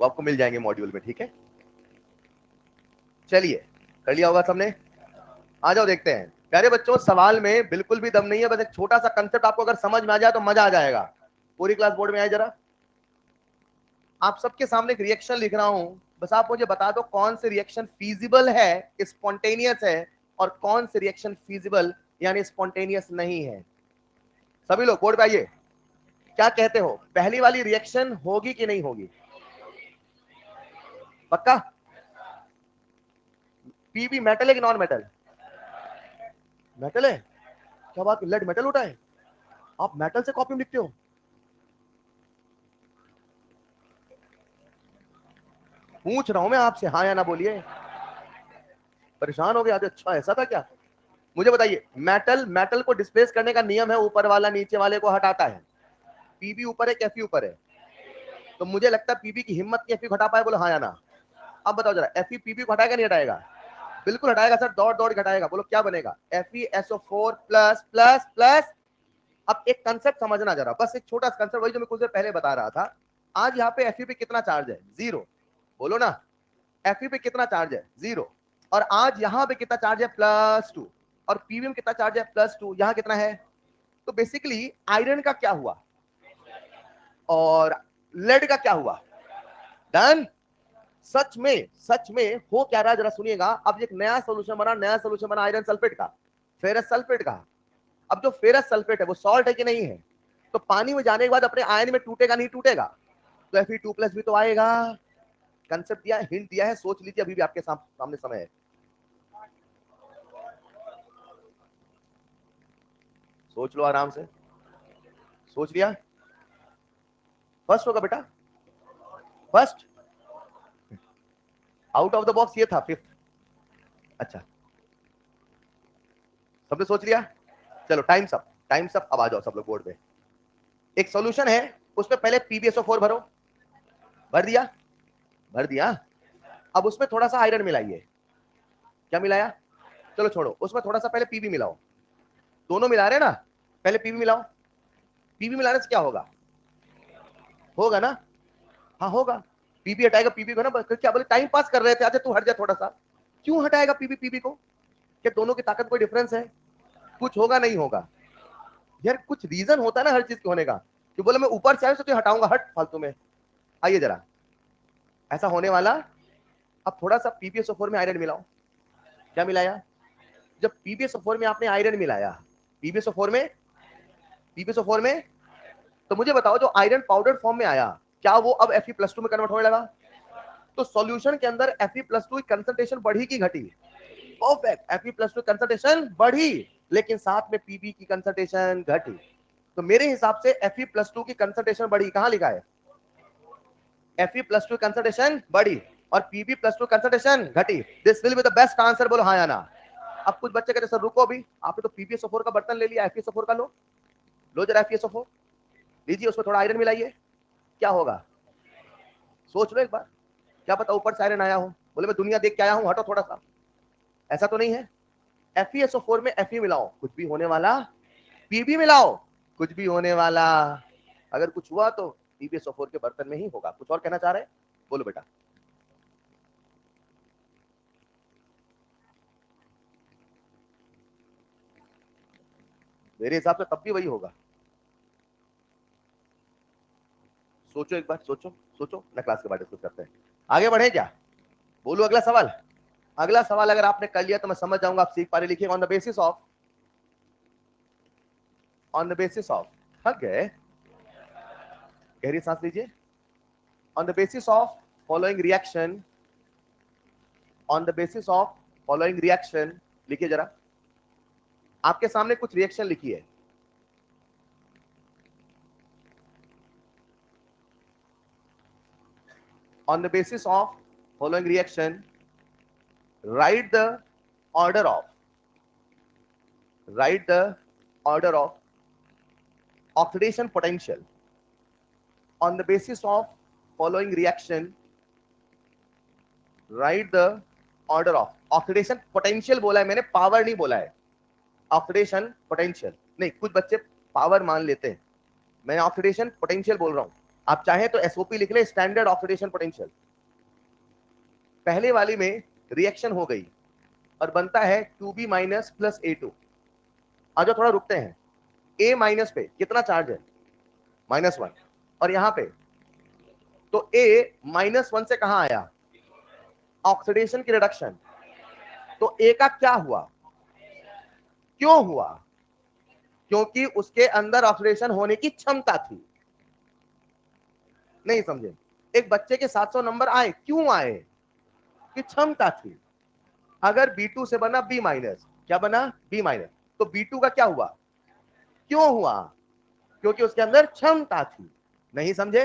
वो आपको मिल जाएंगे मॉड्यूल में, ठीक है। चलिए, कर लिया होगा सबने। आ जाओ देखते हैं। प्यारे बच्चों, सवाल में बिल्कुल भी दम नहीं है, बस एक छोटा सा कंसेप्ट आपको अगर समझ में आ जाए तो मजा आ जाएगा। पूरी क्लास बोर्ड में आए जरा। आप सबके सामने एक रिएक्शन लिख रहा हूं, बस आप मुझे बता दो कौन से रिएक्शन फीजिबल है, स्पॉन्टेनियस है, और कौन से रिएक्शन फीजिबल यानी स्पॉन्टेनियस नहीं है। सभी लोग बोर्ड पे आइए, क्या कहते हो, पहली वाली रिएक्शन होगी कि नहीं होगी? पक्का? पीबी मेटल है कि नॉन मेटल? मेटल है। क्या बात, लेड मेटल उठा है, आप मेटल से कॉपी में लिखते हो? पूछ रहा हूं मैं आपसे, हाँ या ना बोलिए। परेशान हो गए आज, अच्छा ऐसा था क्या? मुझे बताइए, मेटल मेटल को डिस्प्लेस करने का नियम है, ऊपर वाला नीचे वाले को हटाता है। पीबी ऊपर है, एफई ऊपर है, तो मुझे लगता है पीबी की हिम्मत की एफई को हटा पाए, बोलो हाँ या ना। अब बताओ जरा, एफई पीबी को हटाएगा नहीं हटाएगा? बिल्कुल हटाएगा सर, दौड़ दौड़ के हटाएगा। बोलो क्या बनेगा? FeSO4 plus plus plus. अब एक कंसेप्ट समझना जरा, बस एक छोटा सा कंसेप्ट, वही जो मैं कुछ देर पहले बता रहा था। आज यहाँ पे Fe पे कितना चार्ज है? 0। बोलो ना, Fe पे कितना चार्ज है? 0। और आज यहाँ पे कितना चार्ज है? +2। और पीवी में कितना चार्ज है? +2। यहाँ कितना है? तो बेसिकली आयरन का क्या हुआ और लेड का क्या हुआ? डन। सच में हो क्या रहा है जरा सुनिएगा। अब एक नया सोल्यूशन बना आयरन सल्फेट का, फेरस सल्फेट का। अब जो फेरस सल्फेट है वो सॉल्ट है कि नहीं है? तो पानी में जाने के बाद अपने आयन में टूटेगा नहीं टूटेगा? तो Fe2+ भी तो आएगा। कंसेप्ट दिया है, हिंट दिया है, सोच लीजिए, अभी भी आपके सामने समय है। सोच लो आराम से, सोच लिया? फर्स्ट होगा बेटा, first. Out of the box ये था फिफ्थ। अच्छा, सबने सोच लिया? चलो टाइम्स अप, टाइम्स अप। अब आ जाओ सब लोग बोर्ड पे। एक सॉल्यूशन है, उसमें पहले PbSO4 भरो। भर दिया? भर दिया। अब उसमें थोड़ा सा आयरन मिलाइए। क्या मिलाया? चलो छोड़ो, उसमें थोड़ा सा पहले पीबी मिलाओ। दोनों मिला रहे ना? पहले पीबी मिलाओ। पीबी मिलाने से क्या होगा? होगा ना? हाँ होगा। पीबी हटाएगा पीबी को ना, क्या बोले, टाइम पास कर रहे थे। अच्छा तू हट जा थोड़ा सा। क्यों हटाएगा पीबी पीबी को? क्या दोनों की ताकत कोई डिफरेंस है? कुछ होगा नहीं होगा? यार कुछ रीजन होता है ना हर चीज के होने का। कि बोले मैं ऊपर से आया तो हटाऊंगा, हट फालतू में। आइए जरा, ऐसा होने वाला। अब थोड़ा सा PbSO4 में आयरन मिलाओ। क्या मिलाया? जब PbSO4 में आपने आयरन मिलाया, PbSO4 में, PbSO4 में, तो मुझे बताओ जो आयरन पाउडर फॉर्म में आया, क्या वो अब Fe+2 में कन्वर्ट होने लगा? तो सॉल्यूशन के अंदर Fe+2 की कंसंट्रेशन बढ़ी की घटी? परफेक्ट, Fe+2 कंसंट्रेशन बढ़ी, लेकिन साथ में Pb की कंसंट्रेशन घटी। तो मेरे हिसाब से Fe+2 की कंसंट्रेशन बढ़ी, कहां लिखा है? Fe+2 कंसंट्रेशन बढ़ी और Pb+2 कंसंट्रेशन घटी। This will be the best answer, बोलो हाँ या ना। अब कुछ बच्चे कहते सर रुको, अभी आपने तो PbSO4 का बर्तन ले लिया, FeSO4 का लो। लो जरा FeSO4 लीजिए, उसमें थोड़ा आयरन मिलाइए। क्या होगा? सोच लो एक बार। क्या पता ऊपर से आयरन आया हो, बोले मैं दुनिया देख के आया हूं, हटो थोड़ा सा। ऐसा तो नहीं है? FeSO4 में Fe मिलाओ, कुछ भी होने वाला। Pb मिलाओ, कुछ भी होने वाला। अगर कुछ हुआ तो PbSO4 के बर्तन में ही होगा। कुछ और कहना चाह रहे हैं? बोलो बेटा। मेरे हिसाब से तब भी वही होगा। सोचो एक बार, सोचो सोचो ना, क्लास के बाद डिस्कस करते हैं। आगे बढ़े क्या? बोलो अगला सवाल। अगला सवाल अगर आपने कर लिया तो मैं समझ जाऊंगा आप सीख पा रहे। लिखिए, ऑन द बेसिस ऑफ थक गए, गहरी सांस लीजिए। On the basis of following reaction, on the basis of following reaction, लिखिए जरा। आपके सामने कुछ रिएक्शन लिखी है। On the basis of following reaction, right the order of, right the order of oxidation potential. On the basis of following reaction, write the order of oxidation potential। बोला है मैंने, पावर नहीं बोला है। ऑक्सीडेशन पोटेंशियल नहीं, कुछ बच्चे पावर मान लेते हैं, मैं ऑक्सीडेशन पोटेंशियल बोल रहा हूं। आप चाहे तो एसओपी लिख ले, स्टैंडर्ड ऑक्सीडेशन पोटेंशियल। पहले वाली में रिएक्शन हो गई और बनता है 2B- + A2। आज थोड़ा रुकते हैं। A- पे कितना चार्ज है? -1। और यहां पे तो A-1 से कहां आया? ऑक्सीडेशन की रिडक्शन। तो ए का क्या हुआ? क्यों हुआ? क्योंकि उसके अंदर ऑक्सीडेशन होने की क्षमता थी। नहीं समझे? एक बच्चे के 700 नंबर आए, क्यों आए? कि क्षमता थी। अगर B2 से बना B माइनस, क्या बना? B माइनस, तो B2 का क्या हुआ? क्यों हुआ? क्योंकि उसके अंदर क्षमता थी। नहीं समझे?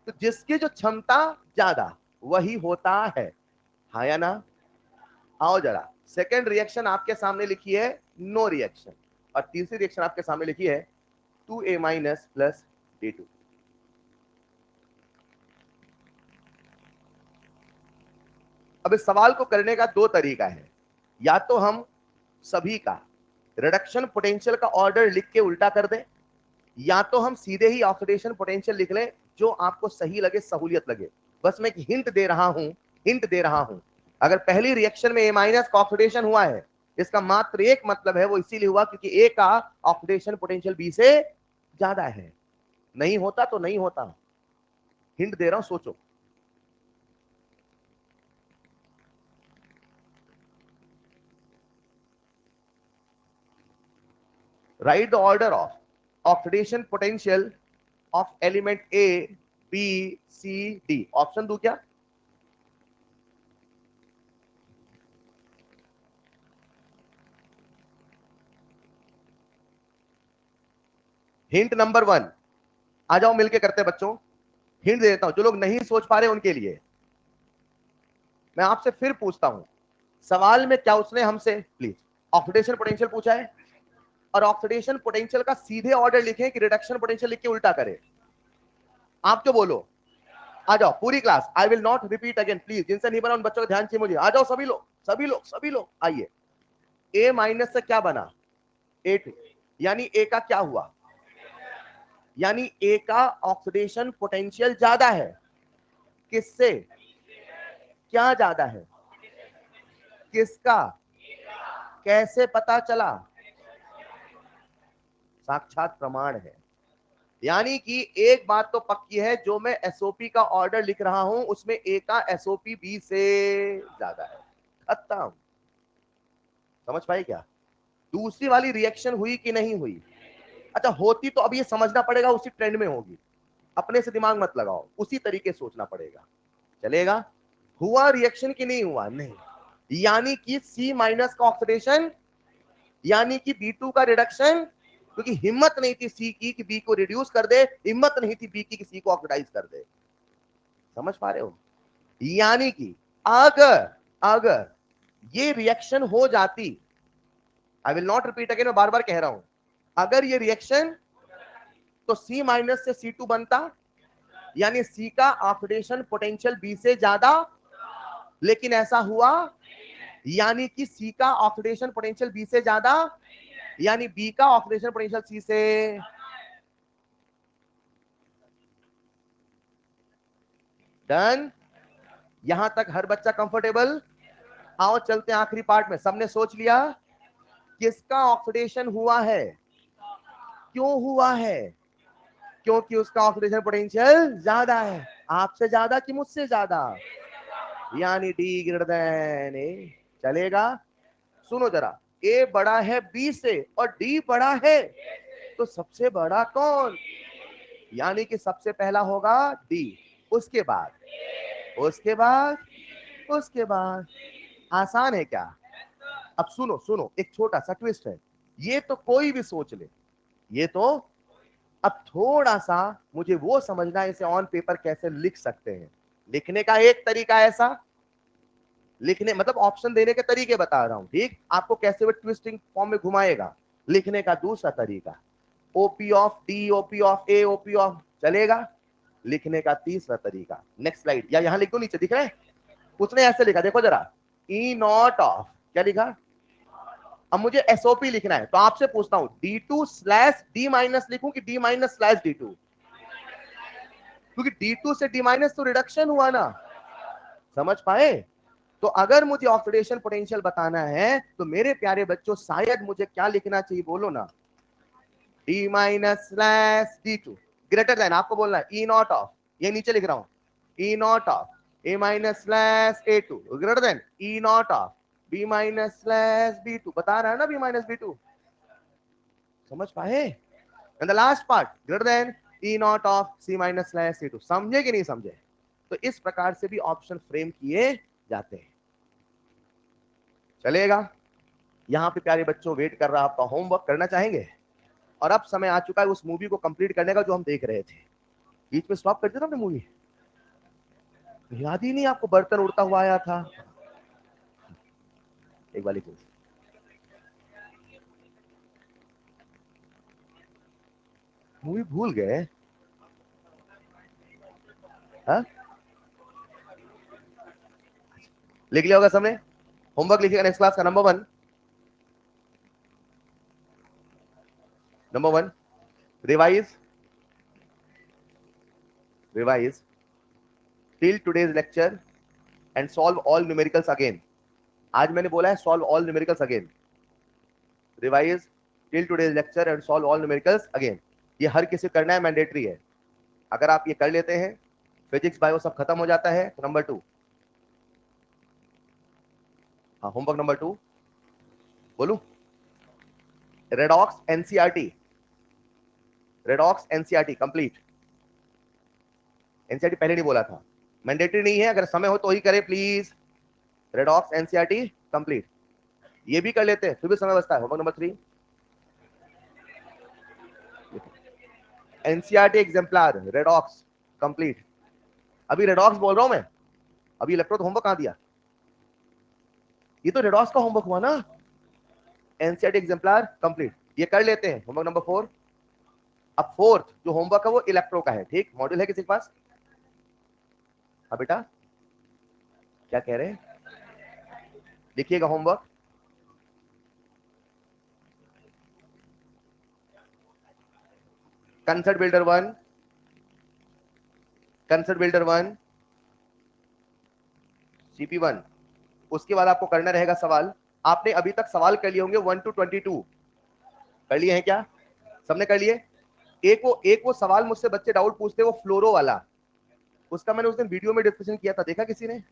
तो जिसकी जो क्षमता ज्यादा वही होता है, हाँ या ना? आओ जरा, सेकेंड रिएक्शन आपके सामने लिखी है नो रिएक्शन, और तीसरी रिएक्शन आपके सामने लिखी है 2A माइनस प्लस D2। अब इस सवाल को करने का दो तरीका है, या तो हम सभी का रिडक्शन पोटेंशियल का ऑर्डर लिख के उल्टा कर दें, या तो हम सीधे ही ऑक्सीडेशन पोटेंशियल लिख लें, जो आपको सही लगे, सहूलियत लगे। बस मैं एक हिंट दे रहा हूं, हिंट दे रहा हूं। अगर पहली रिएक्शन में A माइनस का ऑक्सीडेशन हुआ है, इसका मात्र एक मतलब है, वो इसीलिए हुआ क्योंकि A का ऑक्सीडेशन पोटेंशियल B से ज्यादा है। नहीं होता तो नहीं होता, हिंट दे रहा हूं, सोचो। Right the order of oxidation potential of element A, B, C, D। Option दू क्या? हिंट नंबर 1, आ जाओ मिलके करते हैं बच्चों। हिंट दे देता हूं, जो लोग नहीं सोच पा रहे उनके लिए। मैं आपसे फिर पूछता हूं, सवाल में क्या उसने हमसे प्लीज ऑक्सीडेशन पोटेंशियल पूछा है, और ऑक्सीडेशन पोटेंशियल का सीधे ऑर्डर लिखें कि रिडक्शन पोटेंशियल लिख के उल्टा करें? आप जो बोलो, आ जाओ पूरी class. I will not repeat again please, जिनसे नहीं बना उन बच्चों का ध्यान चाहिए मुझे। आ जाओ सभी लोग, सभी लोग, सभी लोग आइए। A माइनस से क्या बना? A2, यानी A का क्या हुआ? यानी A का ऑक्सीडेशन पोटेंशियल ज्यादा है। किससे? क्या ज्यादा है? किसका? कैसे पता चला? साक्षात प्रमाण है। यानी कि एक बात तो पक्की है, जो मैं एसओपी का ऑर्डर लिख रहा हूं उसमें ए का एसओपी बी से ज्यादा है। खत्म। समझ पाए क्या? दूसरी वाली रिएक्शन हुई कि नहीं हुई? अच्छा होती तो अब ये समझना पड़ेगा उसी ट्रेंड में होगी। अपने से दिमाग मत लगाओ, उसी तरीके से सोचना पड़ेगा। चलेगा? हुआ रिएक्शन कि नहीं हुआ? नहीं। यानी कि सी माइनस का ऑक्सीडेशन, यानी कि B2 का रिडक्शन, क्योंकि हिम्मत नहीं थी सी की कि बी को रिड्यूस कर दे, हिम्मत नहीं थी बी की कि सी को ऑक्सीडाइज कर दे। समझ पा रहे हो? यानी कि अगर अगर ये रिएक्शन हो जाती, I will not repeat again, मैं बार बार कह रहा हूं, अगर ये रिएक्शन, तो सी माइनस से C2 बनता, यानी सी का ऑक्सीडेशन पोटेंशियल बी से ज्यादा। लेकिन ऐसा हुआ, यानी कि सी का ऑक्सीडेशन पोटेंशियल बी से ज्यादा, यानी बी का ऑक्सीडेशन पोटेंशियल सी से। डन? यहां तक हर बच्चा कंफर्टेबल? आओ चलते हैं आखिरी पार्ट में। सबने सोच लिया किसका ऑक्सीडेशन हुआ है? क्यों हुआ है? क्योंकि उसका ऑक्सीडेशन पोटेंशियल ज्यादा है। आपसे ज्यादा कि मुझसे ज्यादा? यानी डी ग्रेटर देन ए। चलेगा? सुनो जरा, ए बड़ा है बी से और डी बड़ा है, तो सबसे बड़ा कौन? यानी कि सबसे पहला होगा डी, उसके बाद, उसके बाद, उसके बाद। आसान है क्या? अब सुनो सुनो, एक छोटा सा ट्विस्ट है। ये तो कोई भी सोच ले, ये तो, अब थोड़ा सा मुझे वो समझना है, इसे ऑन पेपर कैसे लिख सकते हैं। लिखने का एक तरीका ऐसा, लिखने मतलब ऑप्शन देने के तरीके बता रहा हूं, ठीक? आपको कैसे वो ट्विस्टिंग फॉर्म में घुमाएगा। लिखने का दूसरा तरीका, OP of D, OP of A, OP of, चलेगा? लिखने का तीसरा तरीका, नेक्स्ट स्लाइड, या यहां लिख दो, नीचे दिख रहा है? उसने ऐसे लिखा, देखो जरा, ई नॉट ऑफ, क्या लिखा? अब मुझे एसओपी लिखना है, तो आपसे पूछता हूं D2 स्लैश डी माइनस लिखूं कि D माइनस स्लैश D2? क्योंकि D2 से D माइनस तो रिडक्शन हुआ ना। समझ पाए? तो अगर मुझे ऑक्सीडेशन पोटेंशियल बताना है, तो मेरे प्यारे बच्चों शायद मुझे क्या लिखना चाहिए, बोलो ना? D minus slash D2 greater than, आपको बोलना है ई नॉट ऑफ, ये नीचे लिख रहा हूं, E naught of A minus slash A2 greater than E naught of B minus slash B2। बता रहा है ना B माइनस B2? समझ पाए? And the last part greater than E naught of C minus slash C two, समझे कि नहीं समझे? तो इस प्रकार से भी ऑप्शन फ्रेम किए जाते हैं। चलेगा? यहां पे प्यारे बच्चों वेट कर रहा आपका होमवर्क, करना चाहेंगे? और अब समय आ चुका है उस मूवी को कंप्लीट करने का जो हम देख रहे थे। बीच में स्टॉप कर दिया था हमने मूवी, याद ही नहीं आपको? बर्तन उड़ता हुआ आया था, एक बार लिखिए। मूवी भूल गए? हाँ, लिख लिया होगा सबने? होमवर्क लिखिएगा नेक्स्ट क्लास का। Number one, revise revise till today's lecture and solve all numericals again. आज मैंने बोला है solve all numericals again. Revise till today's lecture and solve all numericals again. ये हर किसी करना है, मैंडेटरी है। अगर आप ये कर लेते हैं, फिजिक्स बायो सब खत्म हो जाता है। तो नंबर 2, हाँ होमवर्क नंबर 2 बोलू, redox NCERT, redox NCERT complete. NCERT पहले नहीं बोला था, मैंडेटरी नहीं है, अगर समय हो तो ही करे प्लीज। रेडॉक्स एनसीईआरटी कंप्लीट, ये भी कर लेते हैं फिर भी समय बचता है। Homework number 3, NCERT exemplar redox complete. अभी रेडॉक्स बोल रहा हूं मैं, अभी इलेक्ट्रो तो होमवर्क कहां दिया? ये तो रेडॉक्स का होमवर्क हुआ ना। एनसीईआरटी एग्जाम्पलर कंप्लीट, ये कर लेते हैं। Homework number 4। अब फोर्थ जो होमवर्क है वो इलेक्ट्रो का है, ठीक? मॉड्यूल है किसी के पास? हाँ बेटा, क्या कह रहे हैं? लिखिएगा homework. Concert builder 1, concert builder 1, CP1। उसके बाद आपको करना रहेगा सवाल। आपने अभी तक सवाल कर लिए होंगे 1 to 22, कर लिए हैं क्या? सबने कर लिए? एक वो सवाल मुझसे बच्चे डाउट पूछते हैं, वो फ्लोरो वाला, उसका मैंने उस दिन वीडियो में डिस्कशन किया था, देखा किसी ने?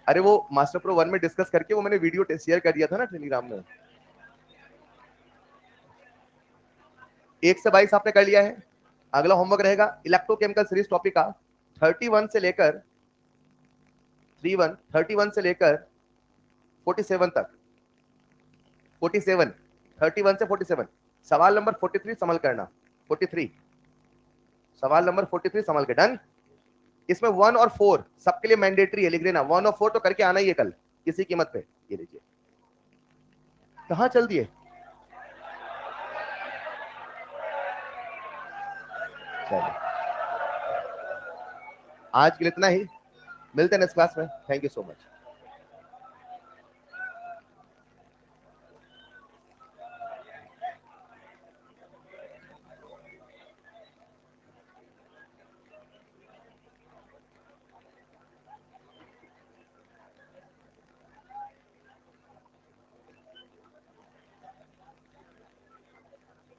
अरे वो मास्टर प्रो 1 में डिस्कस करके वो मैंने वीडियो शेयर कर दिया था ना टेलीग्राम में। 1 से 22 आपने कर लिया है। अगला होमवर्क रहेगा इलेक्ट्रोकेमिकल सीरीज टॉपिक का 31 से लेकर 31 से लेकर 47 तक। 47, 31 से 47। सवाल नंबर 43 संभल करना। 43, सवाल नंबर 43 संभल के। डन? इसमें 1 और 4 सबके लिए मैंडेटरी है, लिख देना। 1 और 4 तो करके आना ही है कल किसी कीमत पे। ये लीजिए, कहां चल दिए? चलिए, आज के लिए इतना ही, मिलते हैं नेक्स्ट क्लास में। Thank you so much.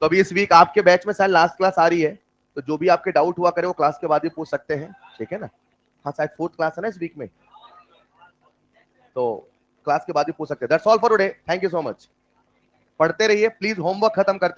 तो अभी इस वीक आपके बैच में शायद लास्ट क्लास आ रही है, तो जो भी आपके डाउट हुआ करे वो क्लास के बाद ही पूछ सकते हैं, ठीक है ना? हाँ शायद 4th क्लास है ना इस वीक में, तो क्लास के बाद ही पूछ सकते हैं। That's all for today, thank you so much. पढ़ते रहिए प्लीज, होमवर्क खत्म करते